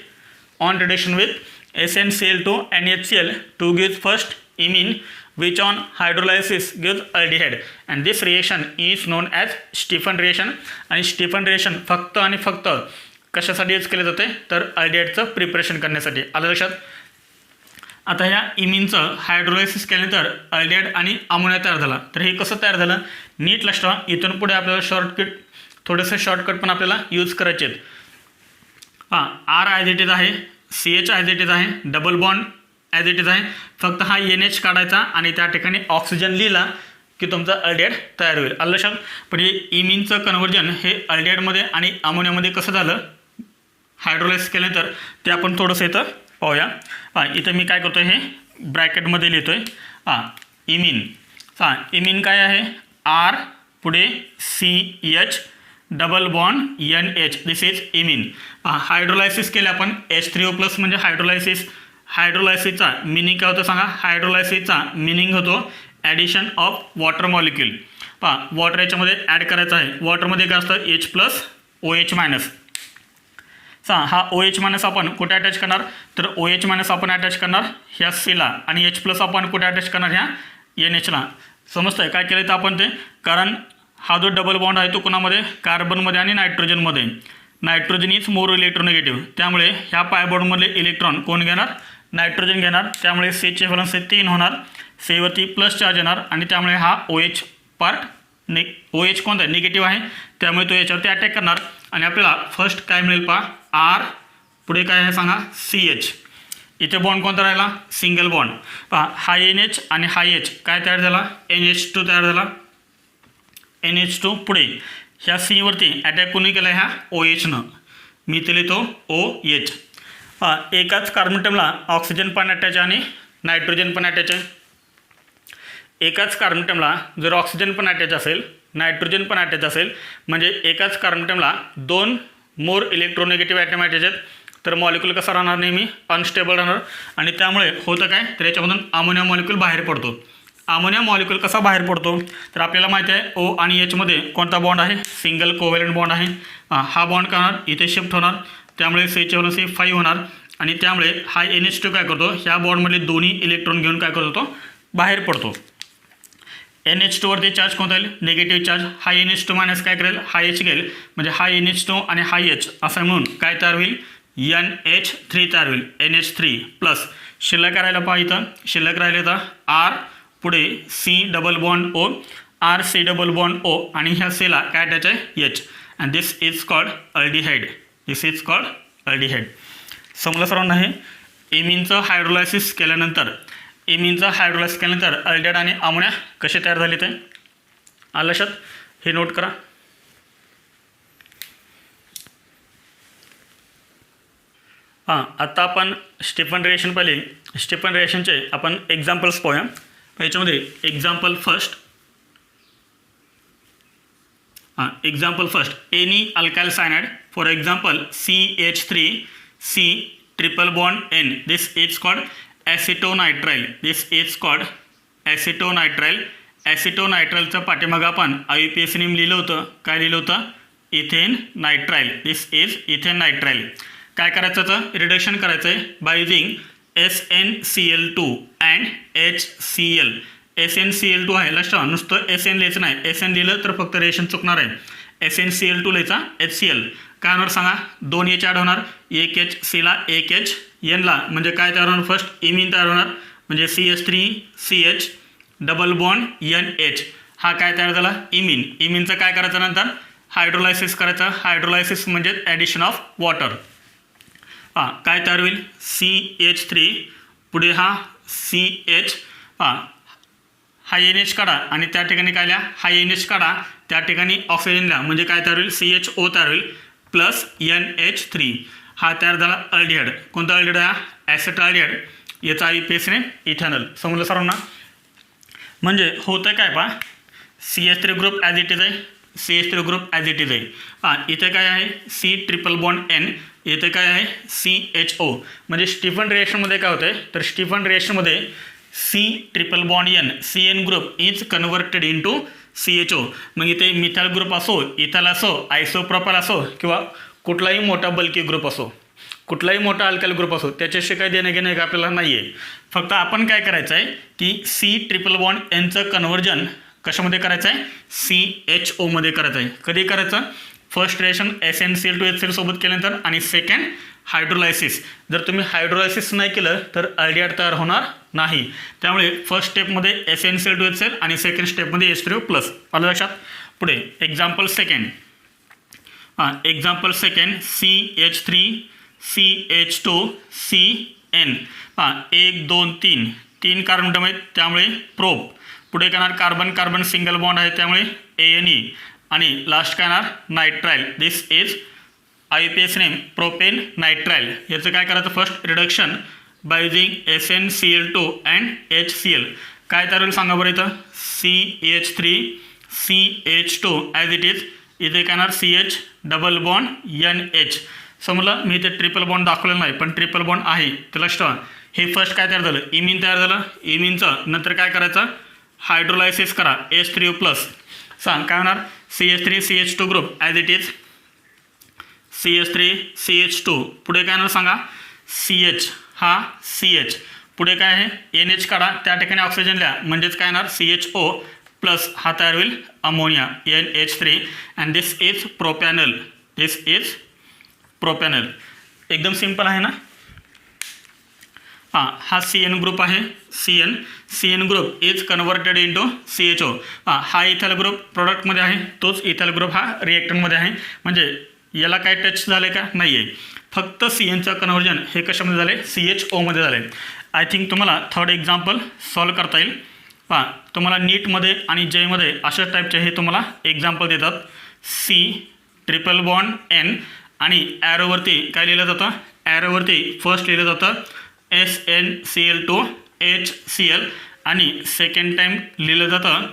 SnCl2 NaHCl to give first imine which on hydrolysis gives aldehyde and this reaction is known as Stephan reaction. आणि Stephen reaction फक्त आणि फक्त कशासाठी use केले जाते तर अल्डिहाइडचं प्रिपरेशन करण्यासाठी. आलं लक्षात. आता ह्या इमिनचं हायड्रोलायसिस केल्यानंतर अल्डिहाइड आणि अमोनिया तयार झाला. तर हे कसं तयार झालं नीट लक्षात ठेवा. इथून पुढे आपल्याला थोडेसे शॉर्टकट पण आपल्याला यूज करायचे आहेत. R ॲज इट इज आहे, CH ॲज इट इज आहे, double bond as it is आहे. फक्त हा NH काढायचा आणि त्या ठिकाणी ऑक्सिजन लिहिला की तुमचा अल्डिहाइड तयार होईल. आलं लक्षात. पण हे इमिनचं कन्व्हर्जन हे अल्डिहाइडमध्ये आणि अमोनियामध्ये कसं झालं हायड्रोलायसिस केल्यानंतर ते आपण थोडंसं इथं पाहूया. इथं मी काय करतो हे ब्रॅकेटमध्ये लिहितो आहे इमिन. इमिन काय आहे R पुढे CH double bond NH this is imine. Hydrolysis केले आपण H3O+ म्हणजे हायड्रोलायसिसचा मिनिंग काय होतं सांगा. हायड्रोलायसिसचा मिनिंग होतो addition of water molecule. Water याच्यामध्ये ॲड करायचं आहे. वॉटरमध्ये काय असतं H+OH-. हा OH- आपण कुठे अटॅच करणार तर OH- आपण अटॅच करणार ह्या Cला आणि H+ आपण कुठे अटॅच करणार ह्या NHला. समजतंय काय केलं तर आपण ते कारण हा जो डबल बॉन्ड आहे तो कोणामध्ये कार्बनमध्ये आणि नायट्रोजनमध्ये. Nitrogen is more इलेक्ट्रोनेगेटिव्ह. त्यामुळे ह्या पायबॉन्डमधले इलेक्ट्रॉन कोण घेणार नायट्रोजन घेणार. त्यामुळे Cचे व्हॅलेन्स 3 होणार. Cवरती प्लस चार्ज येणार आणि त्यामुळे हा OH पार्ट OH कोणता आहे निगेटिव्ह आहे त्यामुळे तो याच्यावरती अटॅक करणार. आणि आपल्याला फर्स्ट काय मिळेल R पुढे काय आहे सांगा CH. इथे बॉन्ड कोणता राहिला सिंगल बॉन्ड. हा NH आणि हा H काय तयार झाला NH2 तयार झाला. NH2 पुढे ह्या Cवरती अटॅक कोणी केला ह्या OHनं. मी ते लिहितो OH. एकाच कार्बन ॲटमला ऑक्सिजन पण अटॅच आणि नायट्रोजन पण अटॅच आहे. एकाच कार्बन ॲटमला जर ऑक्सिजन पण अटॅच असेल नायट्रोजन पण अटॅच असेल म्हणजे एकाच कार्बन ॲटमला 2 मोर इलेक्ट्रोनेगेटिव्ह ॲटम अटॅच आहेत तर मॉलिक्यूल कसा राहणार नेहमी अनस्टेबल राहणार. आणि त्यामुळे होतं काय तर याच्यामधून अमोनिया मॉलिक्यूल बाहेर पडतो. अमोनिया मॉलिक्यूल कसा बाहेर पडतो तर आपल्याला माहिती आहे O आणि H मध्ये कोणता बॉन्ड आहे सिंगल कोव्हॅलेंट बॉन्ड आहे. हा बॉन्ड करणार इथे शिफ्ट होणार त्यामुळे Cचे व्हॅलेन्स 5 होणार आणि त्यामुळे हा NH2 काय करतो ह्या बॉन्डमधले दोन्ही इलेक्ट्रॉन घेऊन काय करतो तो बाहेर पडतो. NH2 वरती चार्ज कोणता येईल निगेटिव्ह चार्ज. हा NH2 मायनस काय करेल हा H घेईल म्हणजे हा NH2 आणि हा H असं म्हणून काय तयार होईल NH3 तयार होईल. NH3 प्लस शिल्लक राहिला इथं शिल्लक राहिले तर R पुढे C double bond O RC double bond O आणि ह्या Cला काय अटॅच आहे H. And this is called aldehyde. This is called aldehyde. समजलं सर्वांना. हे इमिनचं हायड्रोलायसिस केल्यानंतर अल्डिहाइड आणि अमोनिया कसे तयार झाले ते आलं लक्षात. हे नोट करा. आता आपण स्टीफन रिएक्शन पाहिले. स्टीफन रिएक्शनचे आपण एक्झाम्पल्स पाहूया. याच्यामध्ये example first any alkyl cyanide for example CH3C triple bond N this is called acetonitrile. This is called acetonitrile. ॲसिटोनायट्राइलचं पाठीमागं आपण IUPAC लिहिलं होतं काय लिहिलं होतं ethane nitrile. This is ethane nitrile. काय करायचं तर रिडक्शन करायचं आहे by using SnCl2 and HCl. SnCl2 आहे लक्षात ठेवा, नुसतं SN लिहायचं नाही, SN लिहिलं तर फक्त रिएक्शन चुकणार आहे. SnCl2 लिहायचा HCl. काय होणार सांगा, 2 H ॲड होणार, 1 H Cला 1 H Nला म्हणजे काय तयार होणार, फर्स्ट इमिन तयार होणार म्हणजे CH3CH डबल बॉन्ड NH. हा काय तयार झाला, इमिन. इमिनचं काय करायचं नंतर हायड्रोलायसिस करायचं. हायड्रोलायसिस म्हणजे ॲडिशन ऑफ वॉटर. हां काय तयार होईल, CH3 पुढे हा CH, हा NH काढा आणि त्या ठिकाणी काय लिहा, हा NH काढा त्या ठिकाणी ऑक्सिजन लिहा म्हणजे काय तयार होईल, CHO तयार होईल प्लस NH3. हा तयार झाला अल्डिहाइड. कोणता अल्डिहाइड आहे, ॲसेटाल्डिहाइड. याचा IUPAC नेम इथेनॉल. समजलं सर्वांना. म्हणजे होतं काय पहा, CH3 group as it is आहे, CH3 group as it is आहे. इथे काय आहे C ट्रिपल बॉन्ड N, इथे काय आहे CHO. म्हणजे स्टीफन रिएक्शनमध्ये काय होतं आहे, तर स्टीफन रिएक्शनमध्ये C triple bond N CN group is converted into CHO. मग इथे मिथाइल ग्रुप असो, इथाल असो, आयसोप्रोपाल असो किंवा कुठलाही मोठा बल्की ग्रुप असो, कुठलाही मोठा अल्काइल ग्रुप असो, त्याच्याशी काही देणं घेणं आपल्याला नाही आहे. फक्त आपण काय करायचं आहे की C ट्रिपल बॉन्ड Nचं कन्व्हर्जन कशामध्ये करायचं आहे, CHO मध्ये करायचं आहे. कधी करायचं, फर्स्ट रिएक्शन SnCl2HCl सोबत केल्यानंतर आणि सेकंड हायड्रोलायसिस. जर तुम्ही हायड्रोलायसिस नाही केलं तर अल्डिहाइड तयार होणार नाही. त्यामुळे फर्स्ट स्टेपमध्ये SnCl2HCl आणि सेकंड स्टेपमध्ये H3O+. आलं लक्षात. पुढे example second. Example second CH3 CH2 CN. 1 2 3 3 carbon आहेत त्यामुळे प्रोप. पुढे काय येणार, कार्बन कार्बन सिंगल बॉन्ड आहे त्यामुळे ANE आणि लास्ट काय येणार nitrile. This is IUPAC name propane nitrile. याचं काय करायचं, first reduction by using SnCl2 and HCl. काय तयार होईल सांगा बरं, इथं CH3 CH2 as it is. इथे काय येणार CH डबल बॉन्ड NH. समजलं, मी इथे ट्रिपल बॉन्ड दाखवलेलं नाही पण ट्रिपल बॉन्ड आहे ते लक्षात ठेवा. हे फर्स्ट काय तयार झालं, इमिन तयार झालं. इमिनचं नंतर काय करायचं, हायड्रोलायसिस करा H3O+. सांग काय होणार, CH3 CH2 group as it is CH3 CH2. पुढे काय होणार सांगा, CH हा CH. पुढे काय आहे NH काढा त्या ठिकाणी ऑक्सिजन लिहा म्हणजेच काय येणार CHO प्लस हा तयार होईल ammonia NH3 and this is propanal. This is propanal. एकदम सिंपल आहे ना. हा CN ग्रुप आहे, CN group is converted into CHO. हा इथाल ग्रुप प्रोडक्टमध्ये आहे, तोच इथाल ग्रुप हा रिएक्टरमध्ये आहे. म्हणजे याला काय टच झालं का, नाही आहे. फक्त CNचं कन्व्हर्जन हे कशामध्ये झालं आहे, CHOमध्ये झालं आहे. आय थिंक तुम्हाला थर्ड एक्झाम्पल सॉल्व करता येईल. तुम्हाला नीटमध्ये आणि जेमध्ये अशा टाईपचे हे तुम्हाला एक्झाम्पल देतात. C ट्रिपल बॉन्ड N आणि ॲरोवरती काय लिहिलं जातं, ॲरोवरती फर्स्ट लिहिलं जातं SnCl2 HCl आणि सेकंड टाईम लिहिलं जातं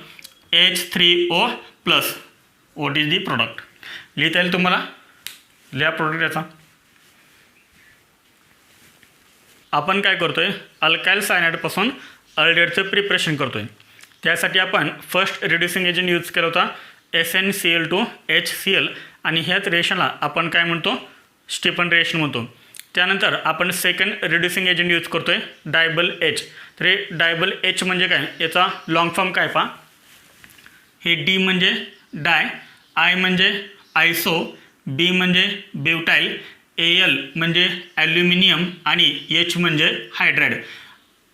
H3O+. What is the product. लिहिता येईल तुम्हाला, लिहा प्रोडक्ट याचा. आपण काय करतोय, अल्काइल सायनाइडपासून अल्डिहाइडचं प्रिपरेशन करतोय. त्यासाठी आपण फर्स्ट रिड्युसिंग एजंट यूज केला होता SnCl2 HCl आणि ह्याच रिएक्शनला आपण काय म्हणतो, स्टीफन रिएक्शन म्हणतो. त्यानंतर आपण सेकंड रिड्युसिंग एजंट यूज करतोय डायबल H. तर हे डायबल H म्हणजे काय, याचा लॉंग फॉर्म काय पहा, हे D म्हणजे डाय, I म्हणजे आयसो, B म्हणजे ब्युटाईल, Al म्हणजे ॲल्युमिनियम आणि H म्हणजे हायड्राइड.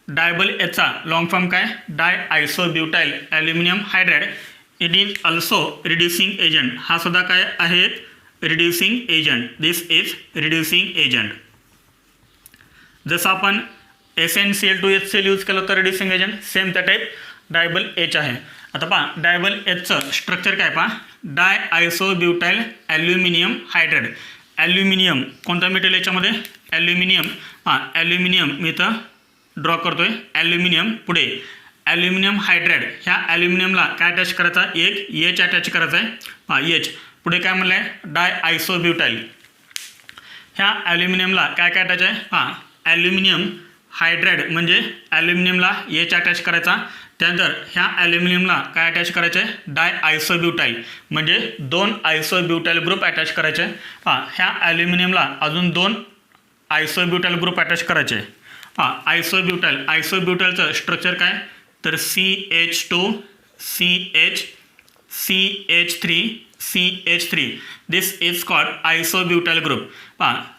डायबल Hचा लॉंग फॉर्म काय, di iso butyl aluminium hydride. It is also reducing agent. हा सुद्धा काय आहे, reducing agent. This is reducing agent. जसं आपण SnCl2 HCl यूज केलं तर रिड्युसिंग एजंट, सेम त्या टाईप डायबल H आहे. आता पहा डायबल Hचं स्ट्रक्चर काय पहा, di iso butyl aluminium hydride. Aluminium कोणता मेटेरियल याच्यामध्ये, ॲल्युमिनियम. ॲल्युमिनियम मी इथं ड्रॉ करतोय ॲल्युमिनियम. पुढे ॲल्युमिनियम हायड्राइड. ह्या ॲल्युमिनियमला काय अटॅच करायचा, एक H अटॅच करायचा आहे H. पुढे काय म्हणलं आहे, डाय आयसो ब्युटाईल. ह्या ॲल्युमिनियमला काय काय अटॅच आहे, ॲल्युमिनियम हायड्राइड म्हणजे ॲल्युमिनियमला H अटॅच करायचा. त्यानंतर ह्या ॲल्युमिनियमला काय अटॅच करायचं आहे, डाय आयसोब्युटाईल म्हणजे 2 आयसोब्युटाईल ग्रुप अटॅच करायचे. ह्या ॲल्युमिनियमला अजून 2 आयसोब्युटाइल ग्रुप अटॅच करायचे. आयसोब्युटाइलचं स्ट्रक्चर काय तर CH2 CH3 this is called isobutyl group.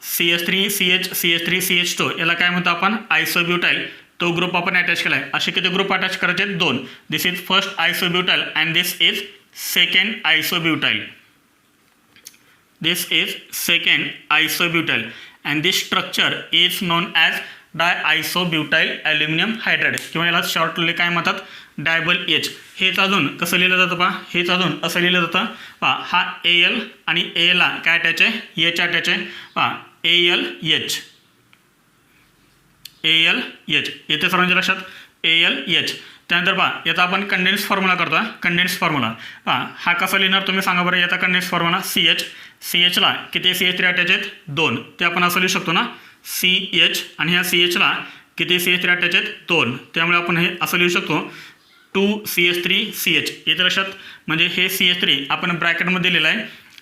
CH3 याला काय म्हणतो आपण आयसोब्युटाइल. तो ग्रुप आपण अटॅच केला आहे. असे किती ग्रुप अटॅच करायचे 2. This is first isobutyl and this is second isobutyl. And this structure is known as diisobutyl aluminum hydride किंवा याला शॉर्टली काय म्हणतात डायबल एच. हेच अजून कसं लिहिलं जातं हेच अजून असं लिहिलं जातं हा AL आणि ALला काय अटॅच आहे एच अटॅच आहे ALH येथे सर्वांच्या लक्षात ALH. त्यानंतर याचा आपण कंडेन्स फॉर्म्युला करतो. कंडेन्स फॉर्म्युला हा कसा लिहिणार तुम्ही सांगा बरं. याचा कंडेन्स फॉर्म्युला CHला किती CH3 अटॅच आहेत 2. ते आपण असं लिहू शकतो ना CH आणि ह्या CHला किती CH3 अटॅच आहेत 2. त्यामुळे आपण हे असं लिहू शकतो 2CH3CH. येते लक्षात. म्हणजे हे CH3 आपण ब्रॅकेटमध्ये लिहिलं आहे.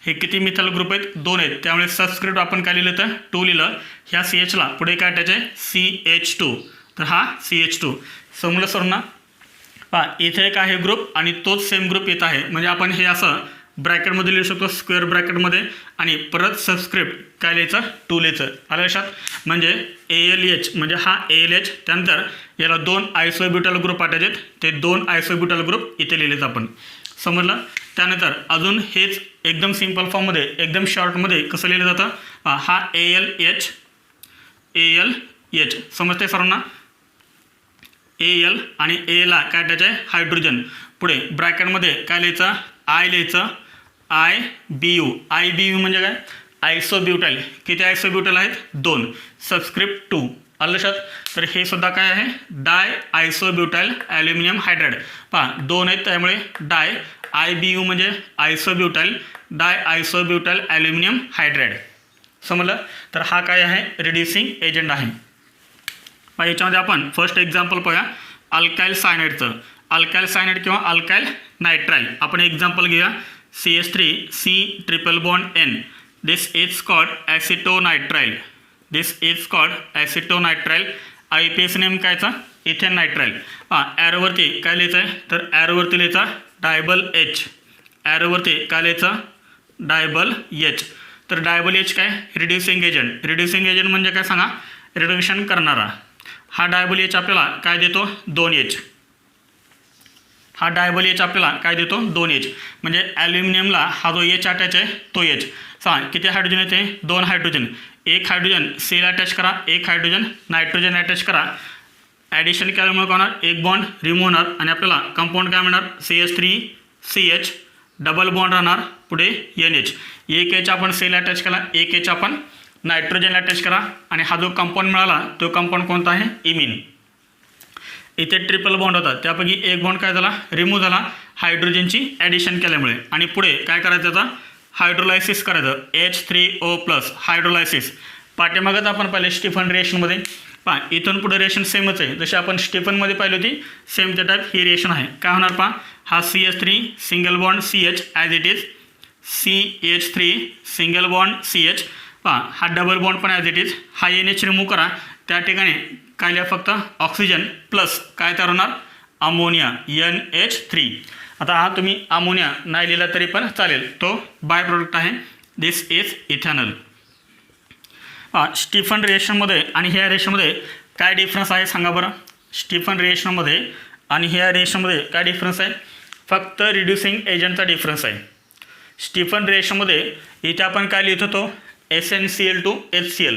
हे किती मिथाइल ग्रुप आहेत 2 आहेत. त्यामुळे सबस्क्रिप्ट आपण काय लिहिलं तर 2 लिहिलं. ह्या CHला पुढे काय अटॅच आहे CH2. तर हा CH2 समजलं सर ना. इथे एक आहे ग्रुप आणि तोच सेम ग्रुप येत आहे. म्हणजे आपण हे असं ब्रॅकेटमध्ये लिहू शकतो स्क्वेअर ब्रॅकेटमध्ये आणि परत सबस्क्रिप्ट काय लिहायचं 2 लिहायचं. आलं लक्षात. म्हणजे ALH म्हणजे हा ALH. त्यानंतर याला 2 आयसोब्युटाइल ग्रुप अटॅच आहेत. ते 2 आयसोब्युटाइल ग्रुप इथे लिहिलेत आपण. समजलं. त्यानंतर अजून हेच एकदम सिम्पल फॉर्ममध्ये एकदम शॉर्टमध्ये कसं लिहिलं जातं हा ALH समजते सर्वांना. AL आणि ALला काय अटॅच आहे हायड्रोजन. पुढे ब्रॅकेटमध्ये काय लिहायचं आय लिहायचं IBU म्हणजे काय आयसोब्युटाइल. किती आयसोब्युटाइल आहेत 2 सबस्क्रिप्ट 2. आलं लक्षात. तर हे सुद्धा काय आहे डाय आयसोब्युटाइल ॲल्युमिनियम हायड्राइड. 2 आहेत त्यामुळे डाय. IBU म्हणजे आयसोब्युटाइल डाय आयसोब्युटाइल ॲल्युमिनियम हायड्राइड. समजलं. तर हा काय आहे रिड्युसिंग एजंट आहे. याच्यामध्ये आपण फर्स्ट एक्झाम्पल पाहूया अल्काइल सायनाइडचं. अल्काइल सायनाइड किंवा अल्काइल नायट्राइल. आपण एक्झाम्पल घेऊया CH3C triple bond N. This is called acetonitrile. IPS name कायचा इथेन नायट्राइल. ॲरोवरती काय लिहायचं आहे तर ॲरोवरती लिहायचा डायबल H. ॲरोवरती काय लिहायचं डायबल H. तर डायबल H काय रिड्युसिंग एजंट. रिड्युसिंग एजंट म्हणजे काय सांगा रिडक्शन करणारा. हा डायबल H आपल्याला काय देतो 2H. हा डायबल H आपल्याला काय देतो 2H. म्हणजे ॲल्युमिनियमला हा जो H अटॅच आहे तो H. किती हायड्रोजन येते 2 हायड्रोजन. एक हायड्रोजन Cला अटॅच करा. एक हायड्रोजन नायट्रोजन अटॅच करा. ॲडिशन केल्यामुळे काय होणार एक बॉन्ड रिमूव्ह होणार आणि आपल्याला कंपाऊंड काय मिळणार CH3CH डबल बॉन्ड राहणार. पुढे NH. एक H आपण Cला अटॅच केला. एक H आपण नायट्रोजनला अटॅच करा आणि हा जो कंपाऊंड मिळाला तो कंपाऊंड कोणता आहे इमिन. इथे ट्रिपल बॉन्ड होता त्यापैकी एक बॉन्ड काय झाला रिमूव्ह झाला हायड्रोजनची ॲडिशन केल्यामुळे. आणि पुढे काय करायचं त्याचा हायड्रोलायसिस करायचं H3O+ हायड्रोलायसिस. पाठीमागत आपण पाहिले स्टीफन रिएक्शनमध्ये. इथून पुढे रिएक्शन सेमच आहे जशी आपण स्टीफनमध्ये पाहिली होती सेम त्या टाईप ही रिएक्शन आहे. काय होणार हा CH3 single bond CH as it is CH3 single bond CH. हा डबल बॉन्ड पण ॲज इट इज. हा NH रिमूव्ह करा. त्या ठिकाणी काय लिहा फक्त ऑक्सिजन प्लस काय तयार होणार अमोनिया NH3. आता हा तुम्ही अमोनिया नाही लिहिला तरी पण चालेल तो बाय प्रोडक्ट आहे. This is इथॅनल. स्टीफन रिएक्शनमध्ये आणि ह्या रिएक्शनमध्ये काय डिफरन्स आहे सांगा बरं. स्टीफन रिएक्शनमध्ये आणि ह्या रिएक्शनमध्ये काय डिफरन्स आहे फक्त रिड्युसिंग एजंटचा डिफरन्स आहे. स्टीफन रिएक्शनमध्ये इथे आपण काय लिहित होतो SnCl2HCl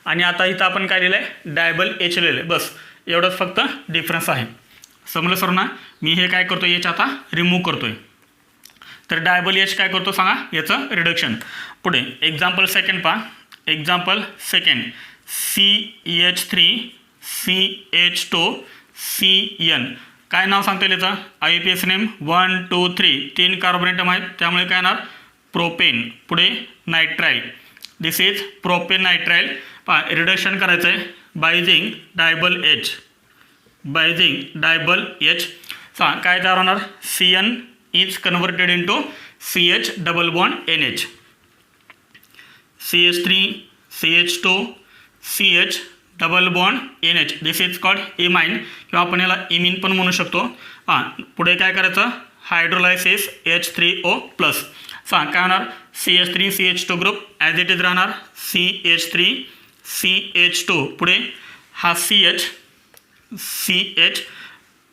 आणि आता इथं आपण काय लिहिलं आहे डायबल H लिहिलं आहे. बस एवढंच फक्त डिफरन्स आहे. समजलं सर ना. मी हे काय करतो H आता रिमूव्ह करतो आहे. तर डायबल H काय करतो सांगा याचं रिडक्शन. पुढे example second example second CH3CH2CN. काय नाव सांगता येईल याचं IPS नेम 1 2 3 3 कार्बन ॲटम आहेत त्यामुळे काय येणार प्रोपेन. पुढे nitrile. This is propane nitrile. Reduction करायचं आहे बायझिंग डायबल H. काय तयार होणार CN is converted into CH double bond NH. CH3 CH2 CH double bond NH this is called imine किंवा आपण याला इमिन पण म्हणू शकतो. पुढे काय करायचं हायड्रोलायसिस H3O प्लस. काय होणार CH3 CH2 group as it is राहणार CH3 CH2 पुढे हा CH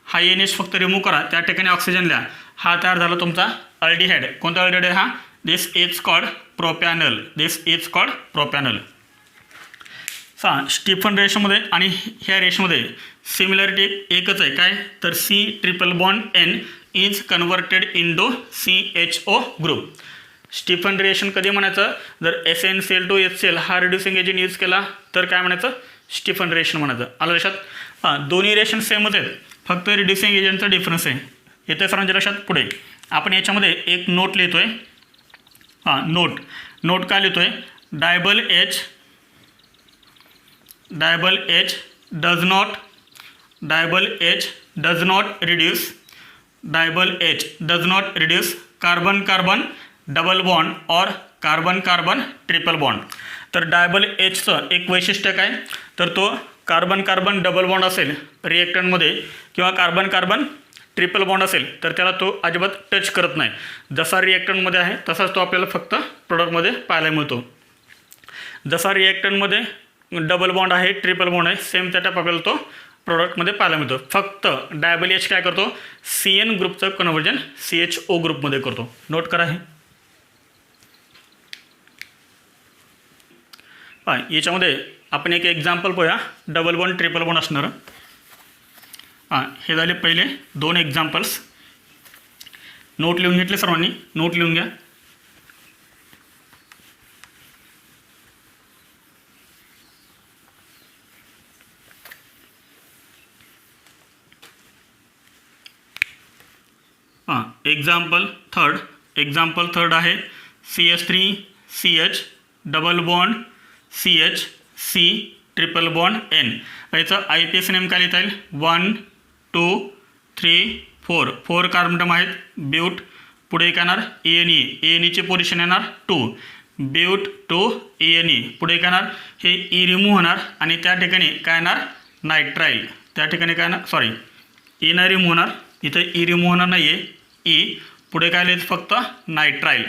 हा NH फक्त रिमूव्ह करा त्या ठिकाणी ऑक्सिजन लिहा. हा तयार झाला तुमचा अल्डिहाइड. कोणता अल्डिहाइड आहे हा this is called propanal. This is called propanal. Stephen रेशोमध्ये आणि ह्या रेशोमध्ये सिमिलरिटी एकच आहे काय तर C triple bond N is converted into CHO group. Stephen reaction कधी म्हणायचं जर SnCl2HCl हा रिड्युसिंग एजंट यूज केला तर काय म्हणायचं स्टीफन रिएक्शन म्हणायचं. आलं लक्षात. दोन्ही रिएक्शन सेमच आहेत फक्त रिड्युसिंग एजंटचा डिफरन्स आहे. येते सरांच्या लक्षात. पुढे आपण याच्यामध्ये एक नोट लिहितोय. नोट काय लिहितोय dyeable H does not reduce carbon carbon double bond और कार्बन कार्बन ट्रिपल बॉन्ड. तर डायबल Hचं एक वैशिष्ट्य काय तर तो कार्बन कार्बन डबल बॉन्ड असेल रिएक्टंटमध्ये किंवा कार्बन कार्बन ट्रिपल बॉन्ड असेल तर त्याला तो अजिबात टच करत नाही. जसा रिएक्टंटमध्ये आहे तसाच तो आपल्याला फक्त प्रोडक्टमध्ये पाहायला मिळतो. जसा रिएक्टंटमध्ये डबल बॉन्ड आहे ट्रिपल बॉन्ड आहे सेम त्या टाईप आपल्याला तो प्रोडक्टमध्ये पाहायला मिळतो. फक्त डायबल H काय करतो CN ग्रुपचं कन्व्हर्जन CHO ग्रुपमध्ये करतो. नोट करा हे. याच्यामध्ये आपण एक एक्झाम्पल पाहूया डबल बॉन्ड ट्रिपल बॉन्ड असणारं. हे झाले पहिले दोन एक्झाम्पल्स. नोट लिहून घेतले सर्वांनी. नोट लिहून घ्या. एक्झाम्पल थर्ड आहे CH3CH double bond CH C triple bond N. याचं IPS नेम काय लिहिता येईल 1 2 3 4 4 कार्बन आहेत. ब्यूट पुढे काय येणार ENE. ENEची पोझिशन येणार 2 ब्यूट 2 ENE. पुढे काय येणार हे E रिमूव्ह होणार आणि त्या ठिकाणी काय येणार नायट्राईल. त्या ठिकाणी काय येणार सॉरी E नाही रिमूव्ह होणार इथं E रिमूव्ह होणार नाही आहे E. पुढे काय लिहायचं फक्त नायट्राईल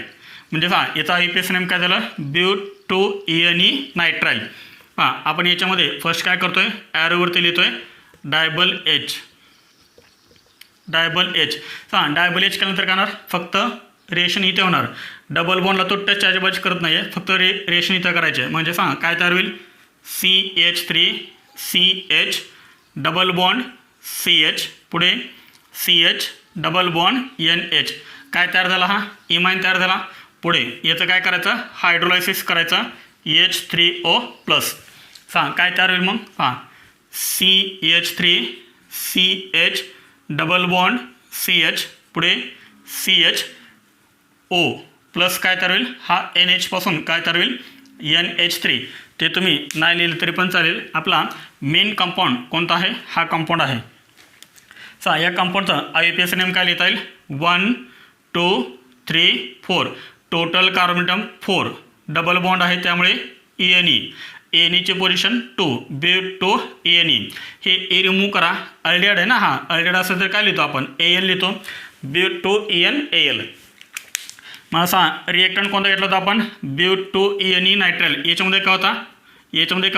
म्हणजे याचा IPS नेम काय झालं ब्यूट 2 ENE नायट्राईल. आपण याच्यामध्ये फर्स्ट काय करतोय ॲरोवरती लिहितोय डायबल H. डायबल H केल्यानंतर काय होणार फक्त रेशन इथे होणार. डबल बॉन्डला तो टच अजिबात करत नाही आहे फक्त रेशन इथं करायचे आहे. म्हणजे काय तयार होईल CH3 CH double bond CH पुढे CH डबल बॉन्ड NH. काय तयार झाला हा इमाइन तयार झाला. पुढे याचं काय करायचं हायड्रोलायसिस करायचं H3O प्लस. काय तयार होईल मग CH3 CH double bond CH पुढे CHO प्लस काय तयार होईल हा NH पासून काय तयार होईल NH3. ते तुम्ही नाही लिहिलं तरी पण चालेल. आपला मेन कंपाऊंड कोणता आहे हा कंपाऊंड आहे. या कंपाऊंडचं IPS नेम काय लिहिता येईल 1 2 3 4 टोटल कार्बन 4 डबल बॉन्ड आहे त्यामुळे ENE. ENEची पोझिशन 2 ब्यूट 2 ENE. हे E रिमूव्ह करा. अल्डिहाइड आहे ना हा अल्डिहाइड असेल तर काय लिहितो आपण AL लिहितो ब्यूट 2 EN AL. मला रिएक्टंट कोणता घेतला होता आपण ब्यूट 2 ENE नायट्राईल. याच्यामध्ये काय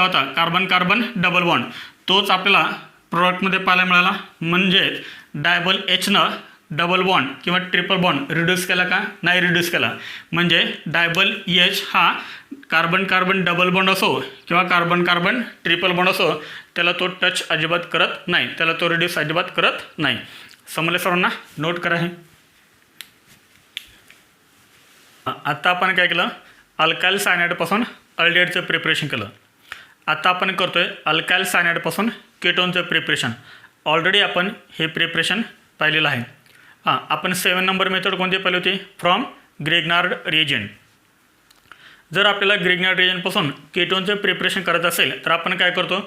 होता कार्बन कार्बन डबल बॉन्ड तोच आपल्याला प्रोडक्टमध्ये पाहायला मिळाला. म्हणजे डायबल Hनं डबल बॉन्ड किंवा ट्रिपल बॉन्ड रिड्यूस केला का नाही रिड्यूस केला. म्हणजे डायबल H हा कार्बन कार्बन डबल बॉन्ड असो किंवा कार्बन कार्बन ट्रिपल बॉन्ड असो त्याला तो टच अजिबात करत नाही त्याला तो रिड्यूस अजिबात करत नाही. समजले सर्वांना. नोट करा हे. आत्ता आपण काय केलं अल्काइल सायनाइडपासून अल्डिहाइडचं प्रिपरेशन केलं. आता आपण करतोय अल्काइल सायनाइडपासून केटोनचं प्रिपरेशन. ऑलरेडी आपण हे प्रिपरेशन पाहिलेलं आहे. आपण 7 नंबर मेथड कोणती पाहिली होती फ्रॉम ग्रेगनार्ड रिएजंट. जर आपल्याला ग्रेगनार्ड रिएजंटपासून केटोनचं प्रिपरेशन करायचं असेल तर आपण काय करतो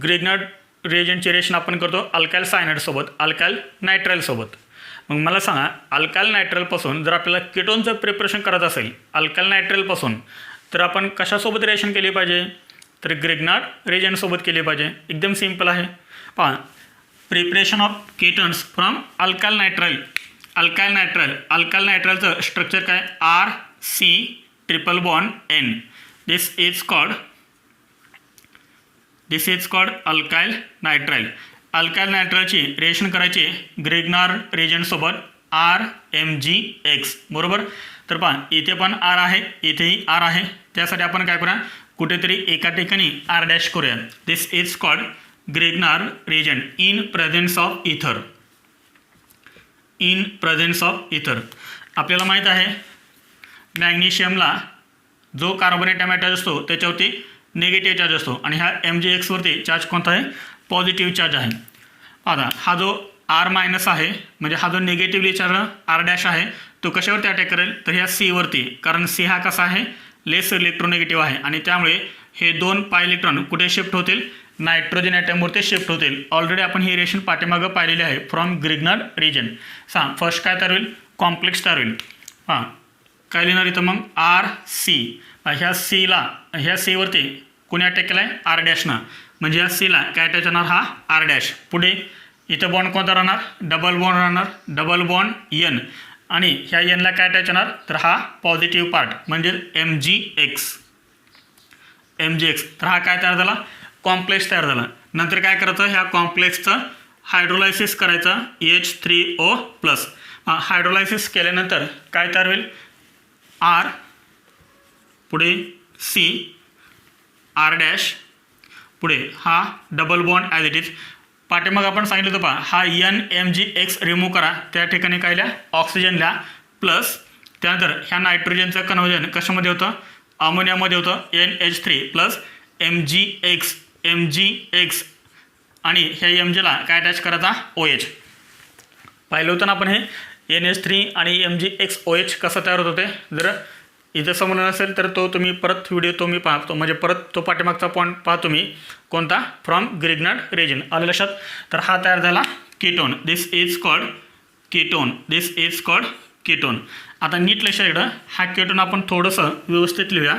ग्रेगनार्ड रिएजंटचे रिएक्शन आपण करतो अल्काइल सायनाइडसोबत अल्काइल नायट्राईलसोबत. मग मला सांगा अल्काइल नायट्राईलपासून जर आपल्याला केटोनचं प्रिपरेशन करायचं असेल अल्काइल नायट्राईलपासून तर आपण कशासोबत रिएक्शन केली पाहिजे तर ग्रिग्नार्ड रिएजंटसोबत केली पाहिजे. एकदम सिंपल आहे. पहा, preparation of ketones from alkyl nitrile. Alkyl नायट्राइलचं स्ट्रक्चर काय, RC∼N. This is called alkyl nitrile. Alkyl नायट्राइलची रिएक्शन करायची ग्रिग्नार्ड रिएजंटसोबत RMgX. बरोबर. तर पहा, इथे पण R आहे, इथेही R आहे. त्यासाठी आपण काय करूया, कुठेतरी एका ठिकाणी R डॅश करूया. This is called Grignard reagent in presence of ether. आपल्याला माहीत आहे मॅग्नेशियमला जो कार्बोनेट अटॅच असतो त्याच्यावरती निगेटिव्ह चार्ज असतो आणि ह्या MgX वरती चार्ज कोणता आहे, पॉझिटिव्ह चार्ज आहे. आता हा जो R मायनस आहे म्हणजे हा जो निगेटिव्हली चार्ज R डॅश आहे तो कशावरती अटॅक करेल, तर ह्या C वरती. कारण C हा कसा आहे, लेस इलेक्ट्रोनेगेटिव्ह आहे आणि त्यामुळे हे 2 पाय इलेक्ट्रॉन कुठे शिफ्ट होतील, नायट्रोजन ॲटमवरती शिफ्ट होतील. ऑलरेडी आपण ही रिएक्शन पाठीमागं पाहिलेली आहे फ्रॉम ग्रिग्नार्ड रिएजंट. फर्स्ट काय तयार होईल, कॉम्प्लेक्स तयार होईल. हां, काय लिहिणार इथं मग, RC. ह्या C वरती कोणी अटॅक केला आहे, R डॅशनं. म्हणजे या Cला काय अटॅच होणार, हा R डॅश. पुढे इथं बॉन्ड कोणता राहणार, डबल बॉन्ड N. आणि ह्या Nला काय अटॅच होणार, तर हा पॉझिटिव्ह पार्ट म्हणजे MgX. तर हा काय तयार झाला, कॉम्प्लेक्स तयार झाला. नंतर काय करायचं, ह्या कॉम्प्लेक्सचं हायड्रोलायसिस करायचं H3O+. हायड्रोलायसिस केल्यानंतर काय तयार होईल, R, पुढे C, R डॅश, पुढे हा double bond as it is. पाठीमाग आपण सांगितलं होतं पहा, हा NMgX रिमूव्ह करा, त्या ठिकाणी काय लिहा, ऑक्सिजन लिहा, प्लस त्यानंतर ह्या नायट्रोजनचं कन्व्हर्जन कशामध्ये होतं, अमोनियामध्ये होतं, NH3 प्लस MgX आणि ह्या Mgला काय अटॅच करायचा, OH. पाहिलं होतं ना आपण हे NH3 आणि MgX OH कसं तयार होत होते. जर इथं समजलं नसेल तर तो तुम्ही परत व्हिडिओ तुम्ही पाहतो, म्हणजे परत तो पाठीमागचा पॉईंट पहा तुम्ही, कोणता, फ्रॉम ग्रिग्नार्ड रिएजंट. आलं लक्षात. तर हा तयार झाला ketone. This is called ketone. आता नीट लक्षात इकडं, हा कीटोन आपण थोडंसं व्यवस्थित लिहूया.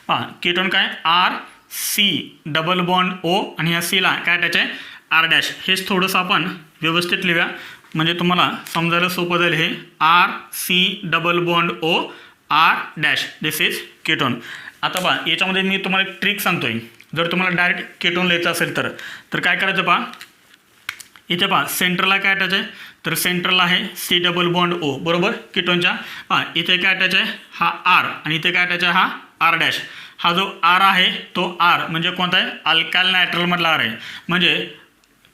हां, कीटोन काय, RC∼O आणि ह्या Cला काय अटॅच आहे, R डॅश. हेच थोडंसं आपण व्यवस्थित लिहूया म्हणजे तुम्हाला समजायला सोपं जाईल. हे RC∼O R dash. This is ketone. आता पहा, याच्यामध्ये मी तुम्हाला एक ट्रिक सांगतोय. जर तुम्हाला डायरेक्ट कीटोन लिहायचं असेल तर काय करायचं पहा, इथे पहा सेंटरला काय अटॅच आहे, तर सेंटरला आहे C∼O. बरोबर, कीटोनच्या. हां, इथे काय अटॅच आहे, हा R आणि इथे काय अटॅच आहे, हा R डॅश. हा जो R आहे तो R म्हणजे कोणता आहे, अल्काइल नायट्राइलमधला R आहे. म्हणजे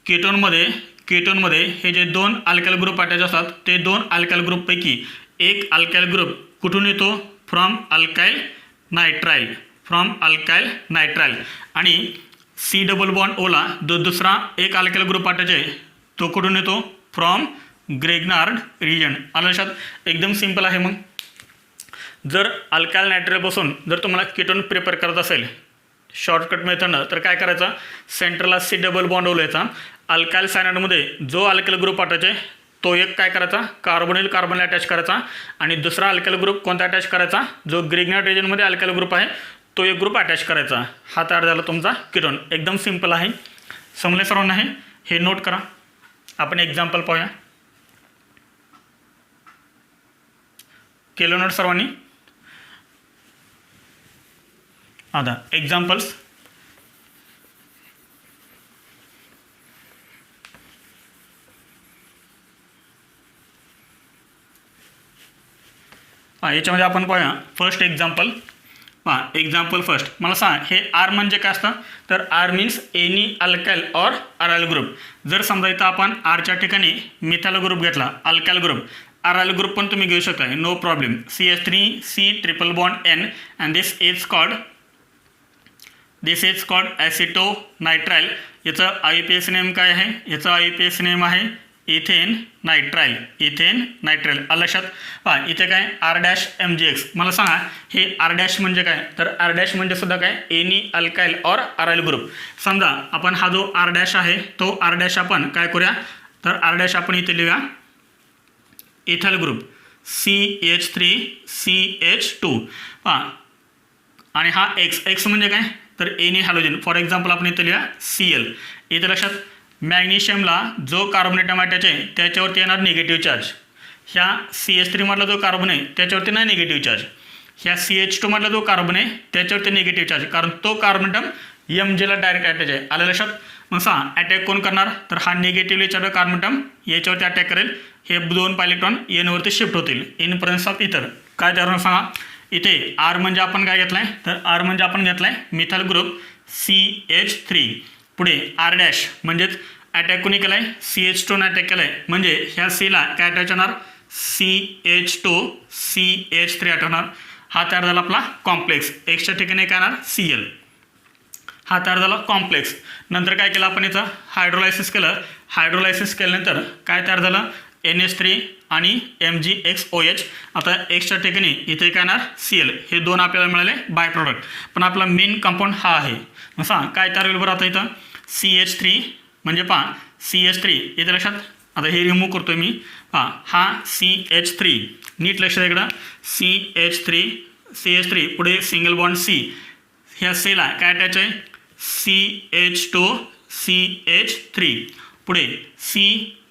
कीटोनमध्ये हे जे 2 अल्काइल ग्रुप अटॅच असतात ते 2 अल्काइल ग्रुपपैकी एक अल्काइल ग्रुप कुठून येतो, फ्रॉम अल्काइल नायट्राइल. आणि C∼Oला दुसरा एक अल्काइल ग्रुप अटॅच आहे तो कुठून येतो, फ्रॉम ग्रिग्नार्ड रिएजंट. आलं लक्षात. एकदम सिंपल आहे. मग जर अल्काइल नायट्राइलपासून जर तुम्हाला कीटोन प्रिपेअर करत असेल शॉर्टकट मेथडनं, तर काय करायचं, सेंटरला C∼O लावायचा. अल्काइल सायनाइडमध्ये जो अल्काइल ग्रुप अटॅच आहे तो एक काय करायचा, कार्बोनिल अटॅच करायचा. आणि दुसरा अल्काइल ग्रुप कोणता अटॅच करायचा, जो ग्रिग्नार्ड रिएजंटमध्ये अल्काइल ग्रुप आहे तो एक ग्रुप अटॅच करायचा. हा तयार झाला तुमचा कीटोन. एकदम सिंपल आहे. समजले सर्वांना. हे नोट करा. आपण एक्झाम्पल पाहूया. केलं नोट सर्वांनी. आता एक्झाम्पल्स. याच्यामध्ये आपण पाहूया फर्स्ट एक्झाम्पल. Example first. मला सांग, हे R म्हणजे काय असतं, तर R means any alkyl or aryl group. जर समजा इथं आपण Rच्या ठिकाणी मिथाइल ग्रुप घेतला, अल्काइल ग्रुप, अराइल ग्रुप पण तुम्ही घेऊ शकता, no problem. CH3C∼N and this is called acetonitrile. याचं IUPAC नेम काय आहे, याचं IUPAC नेम आहे इथेन नायट्राइल. आलं लक्षात. पहा, इथे काय R'∼MgX. मला सांगा हे R डॅश म्हणजे काय, तर R डॅश म्हणजे सुद्धा काय, any alkyl or aryl group. समजा आपण हा जो R डॅश आहे तो R डॅश आपण काय करूया, तर R डॅश आपण इथे लिहूया इथाइल ग्रुप CH3CH2. आणि हा X म्हणजे काय, तर एनी हॅलोजन फॉर एक्झाम्पल आपण इथं लिहा Cl. इथं लक्षात मॅग्नेशियमला जो कार्बन ॲटम अटॅच आहे त्याच्यावरती येणार निगेटिव्ह चार्ज. ह्या CH3 मधला जो कार्बन आहे त्याच्यावरती नाही निगेटिव्ह चार्ज. ह्या CH2 मधला जो कार्बन आहे त्याच्यावरती निगेटिव्ह चार्ज, कारण तो कार्बन ॲटम Mgला डायरेक्ट अटॅच आहे. आलं लक्षात. मग सांगा अटॅक कोण करणार, तर हा निगेटिव्हली चार्ज कार्बन ॲटम याच्यावरती अटॅक करेल. हे 2 इलेक्ट्रॉन एनवरती शिफ्ट होतील इन प्रेझेन्स ऑफ इथर. काय त्यावर सांगा. इथे आर म्हणजे आपण काय घेतलाय, तर आर म्हणजे आपण घेतलाय मिथाइल ग्रुप CH3. पुढे आर डॅश म्हणजेच अटॅक कोणी केलाय, CH2 अटॅक केलाय, म्हणजे ह्या सीला काय अटॅच होणार, CH2 CH3 आठवणार. हा तयार झाला आपला कॉम्प्लेक्स. एक्सच्या ठिकाणी काय येणार Cl. हा तयार झाला कॉम्प्लेक्स. नंतर काय केलं आपण इथं हायड्रोलायसिस केलं. हायड्रोलायसिस केल्यानंतर काय तयार झालं, NH3 आणि MgXOH. आता एक्सच्या ठिकाणी इथे काय येणार Cl. हे 2 आपल्याला मिळाले बाय प्रोडक्ट, पण आपला मेन कंपाऊंड हा आहे. मग सांग काय तयार होईल बरं. आता इथं CH3 म्हणजे पहा CH3 इथे लक्षात. आता हे रिमूव्ह करतोय मी. हा CH3 नीट लक्षात इकडं CH3 पुढे सिंगल बॉन्ड C. ह्या सीला काय अटॅच आहे CH2 CH3. पुढे C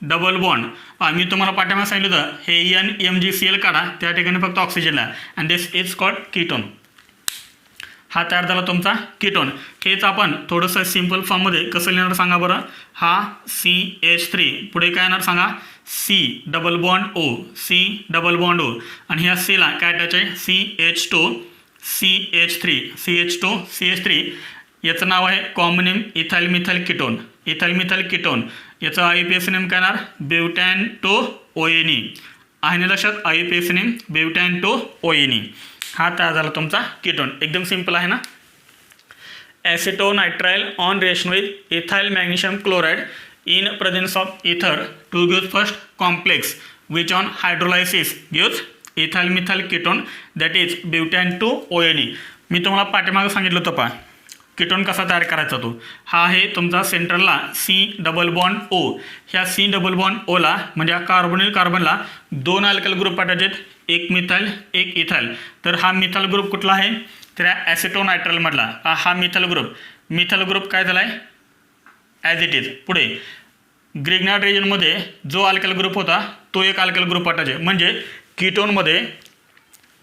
डबल बॉन्ड. मी तुम्हाला पाठ्यामध्ये सांगितलं होतं हे NMgCl काढा, त्या ठिकाणी फक्त ऑक्सिजनला, and this is called ketone. हा तयार झाला तुमचा कीटोन. हेच आपण थोडंसं सिम्पल फॉर्ममध्ये कसं लिहिणार सांगा बरं. हा CH3 पुढे काय येणार सांगा C डबल बॉन्ड O आणि ह्या सीला काय अटॅच आहे CH2 CH3 याचं नाव आहे common name ethyl methyl ketone. याचं IUPAC नेम काय येणार ब्युटॅनटोओएनी. आहे ना लक्षात, IUPAC नेम ब्युटॅनटोओएनी. हा तयार झाला तुमचा कीटोन. एकदम सिंपल आहे ना. Acetonitrile on reaction with ethyl magnesium chloride in presence of ether to gives first complex which on hydrolysis gives ethyl methyl ketone that is butanone. मी तुम्हाला पाठीमागं सांगितलं होतं पहा कीटोन कसा तयार करायचा तो. हा आहे तुमचा सेंट्रलला C डबल बॉन्ड O. ह्या C डबल बॉन्ड Oला म्हणजे या कार्बनला 2 अल्काइल ग्रुप अटॅच आहेत, एक मिथाइल एक इथाइल. तर हा मिथाइल ग्रुप कुठला आहे, तर ॲसिटोनायट्राइलमधला हा मिथाइल ग्रुप काय झाला आहे ॲज इट इज. पुढे ग्रिग्नार्ड रिजनमध्ये जो अल्काइल ग्रुप होता तो एक अल्काइल ग्रुप अटॅच आहे. म्हणजे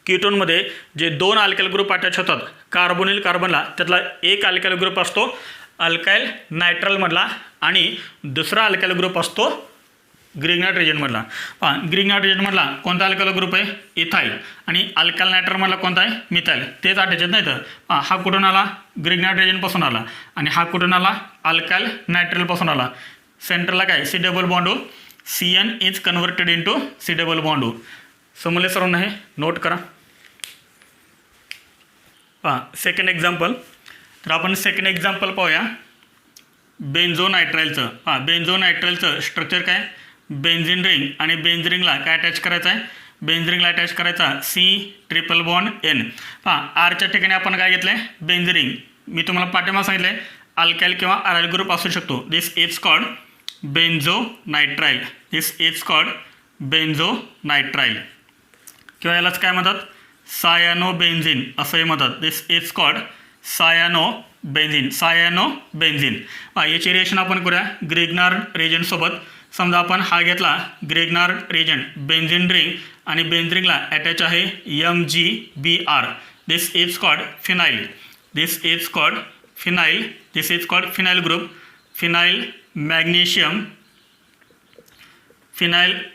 कीटोनमध्ये जे 2 अल्काइल ग्रुप अटॅच होतात कार्बनला, त्यातला एक अल्काइल ग्रुप असतो अल्काइल नायट्राइलमधला आणि दुसरा अल्काइल ग्रुप असतो ग्रिग्नार्ड रिजनमधला. ग्रिग्नार्ड रिजनमधला कोणता अल्काइल ग्रुप आहे इथाइल आणि अल्काइल नायट्राइलमधला कोणता आहे मिथाइल. तेच अटॅच आहेत नाही तर. हा कुठून आला ग्रिग्नार्ड रिजनपासून आला आणि हा कुठून आला अल्काइल नायट्राइलपासून आला. सेंटरला काय C double bond O. CN is converted into C double bond O. समजले सर्वांना, हे नोट करा. Second example. तर आपण सेकंड एक्झाम्पल पाहूया बेन्झोनायट्राइलचं. बेन्झोनायट्राइलचं स्ट्रक्चर काय, बेन्झिन रिंग आणि बेन्झिन रिंगला काय अटॅच करायचं आहे, बेन्झिन रिंगला अटॅच करायचा C ट्रिपल बॉन्ड N. आरच्या ठिकाणी आपण काय घेतलं आहे बेन्झिन रिंग. मी तुम्हाला पाठीमागे सांगितलं आहे अल्काइल किंवा अराइल ग्रुप असू शकतो. दिस इज कॉल्ड बेन्झोनायट्राइल. किंवा यालाच काय म्हणतात सायानोबेन्झिन असंही म्हणतात. दिस इज कॉल्ड सायानोबेन्झिन. याची रिएक्शन आपण करूया ग्रिग्नार्ड रिजनसोबत. समजा आपण हा घेतला ग्रिग्नार्ड रिजन बेन्झिन रिंग आणि बेन्झिन रिंगला अटॅच आहे MgBr. This is called phenyl group. Phenyl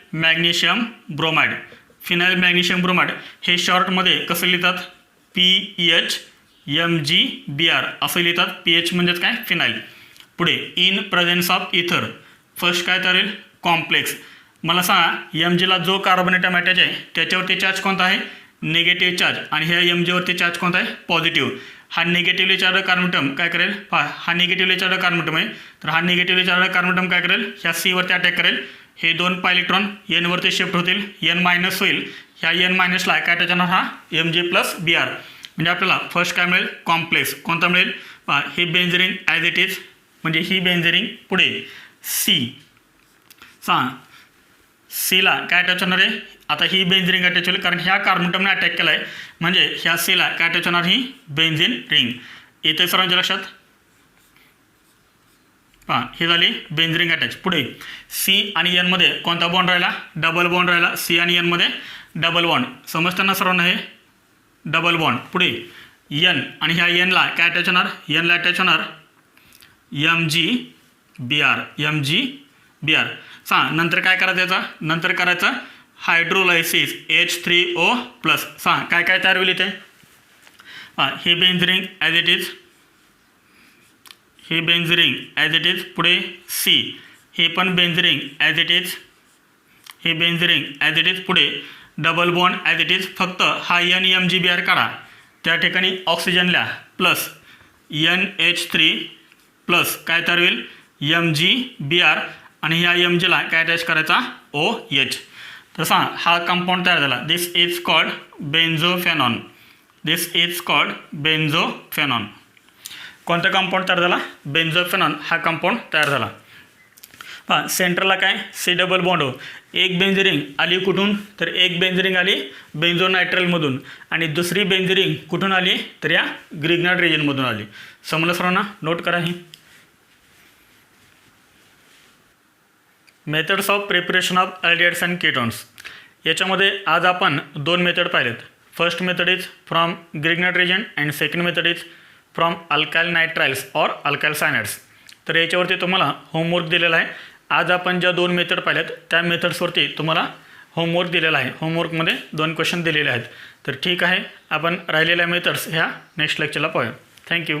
magnesium bromide. हे शॉर्टमध्ये कसं लिहितात PHMgBr असं लिहितात. PH म्हणजेच काय फिनाइल. पुढे इन प्रेझेन्स ऑफ इथर फर्स्ट काय तयार होईल कॉम्प्लेक्स. मला सांगा Mgला जो कार्बन ॲटम अटॅच आहे त्याच्यावरती चार्ज कोणता आहे निगेटिव्ह चार्ज आणि ह्या Mgवरती चार्ज कोणता आहे पॉझिटिव्ह. हा निगेटिव्हली चार्ज कार्बन ॲटम काय करेल, हा निगेटिव्हली चार्ज कार्बन ॲटम आहे, तर हा निगेटिव्हली चार्ज कार्बन ॲटम काय करेल ह्या C वरती अटॅक करेल. हे 2 इलेक्ट्रॉन N वरती शिफ्ट होतील, N मायनस होईल. ह्या N मायनसला काय अटॅच होणार हा Mg+Br. म्हणजे आपल्याला फर्स्ट काय मिळेल कॉम्प्लेक्स कोणता मिळेल, ही बेन्झिन ॲज इट इज म्हणजे ही बेन्झिन. पुढे C सीला काय अटॅच होणार आहे, आता ही बेन्झिन रिंग अटॅच होईल कारण ह्या कार्बन ॲटमने अटॅक केला आहे म्हणजे ह्या सीला काय अटॅच होणार ही बेन्झिन रिंग. येते सर्वांच्या लक्षात? हां, हे झाली बेंझिन अटॅच. पुढे सी आणि एनमध्ये कोणता बॉन्ड राहिला? डबल बॉन्ड राहिला. सी आणि एनमध्ये डबल बॉन्ड. समजताना सर्वांना हे डबल बॉन्ड. पुढे एन आणि ह्या एनला काय अटॅच होणार? एनला अटॅच होणार MgBr. सांग नंतर काय करायचं याचा? नंतर करायचं हायड्रोलायसिस H3O+. सांग काय काय तयार होईल इथे? हां, हे बेंझिन ॲज इट इज, हे बेंझिन ॲज इट इज. पुढे सी, हे पण बेंझिन ॲज इट इज, हे बेंझिन ॲज इट इज. पुढे double bond as it is. फक्त हा NMgBr काढा. त्या ठिकाणी ऑक्सिजनला प्लस NH3 प्लस काय तयार होईल? MgBr. आणि ह्या Mgला काय अटॅच करायचा? OH. तर सांग हा कंपाऊंड तयार झाला. This is called benzophenone. This is called benzophenone. कोणता कंपाऊंड तयार झाला? बेन्झोफेनॉन हा कंपाऊंड तयार झाला. हां, सेंटरला काय? C double bond. एक बेंझिन आली कुठून? तर एक बेंझिन आली बेन्झोनायट्रेलमधून आणि दुसरी बेंझिन कुठून आली? तर या ग्रिग्नार्ड रिजनमधून आली. समजलं सर्वांना? नोट करा ही. Methods of preparation of aldehydes and ketones. याच्यामध्ये आज आपण 2 मेथड पाहिलेत. First method is from Grignard reagent and second method is from alkyl nitriles or alkyl cyanides. तर याच्यावरती तुम्हाला होमवर्क दिलेला आहे. आज आपण ज्या 2 मेथड पाहिल्यात त्या मेथड्सवरती तुम्हाला होमवर्क दिलेला आहे. होमवर्कमध्ये 2 क्वेश्चन दिलेले आहेत. तर ठीक आहे, आपण राहिलेल्या मेथड्स ह्या नेक्स्ट लेक्चरला पाहूया. थँक्यू.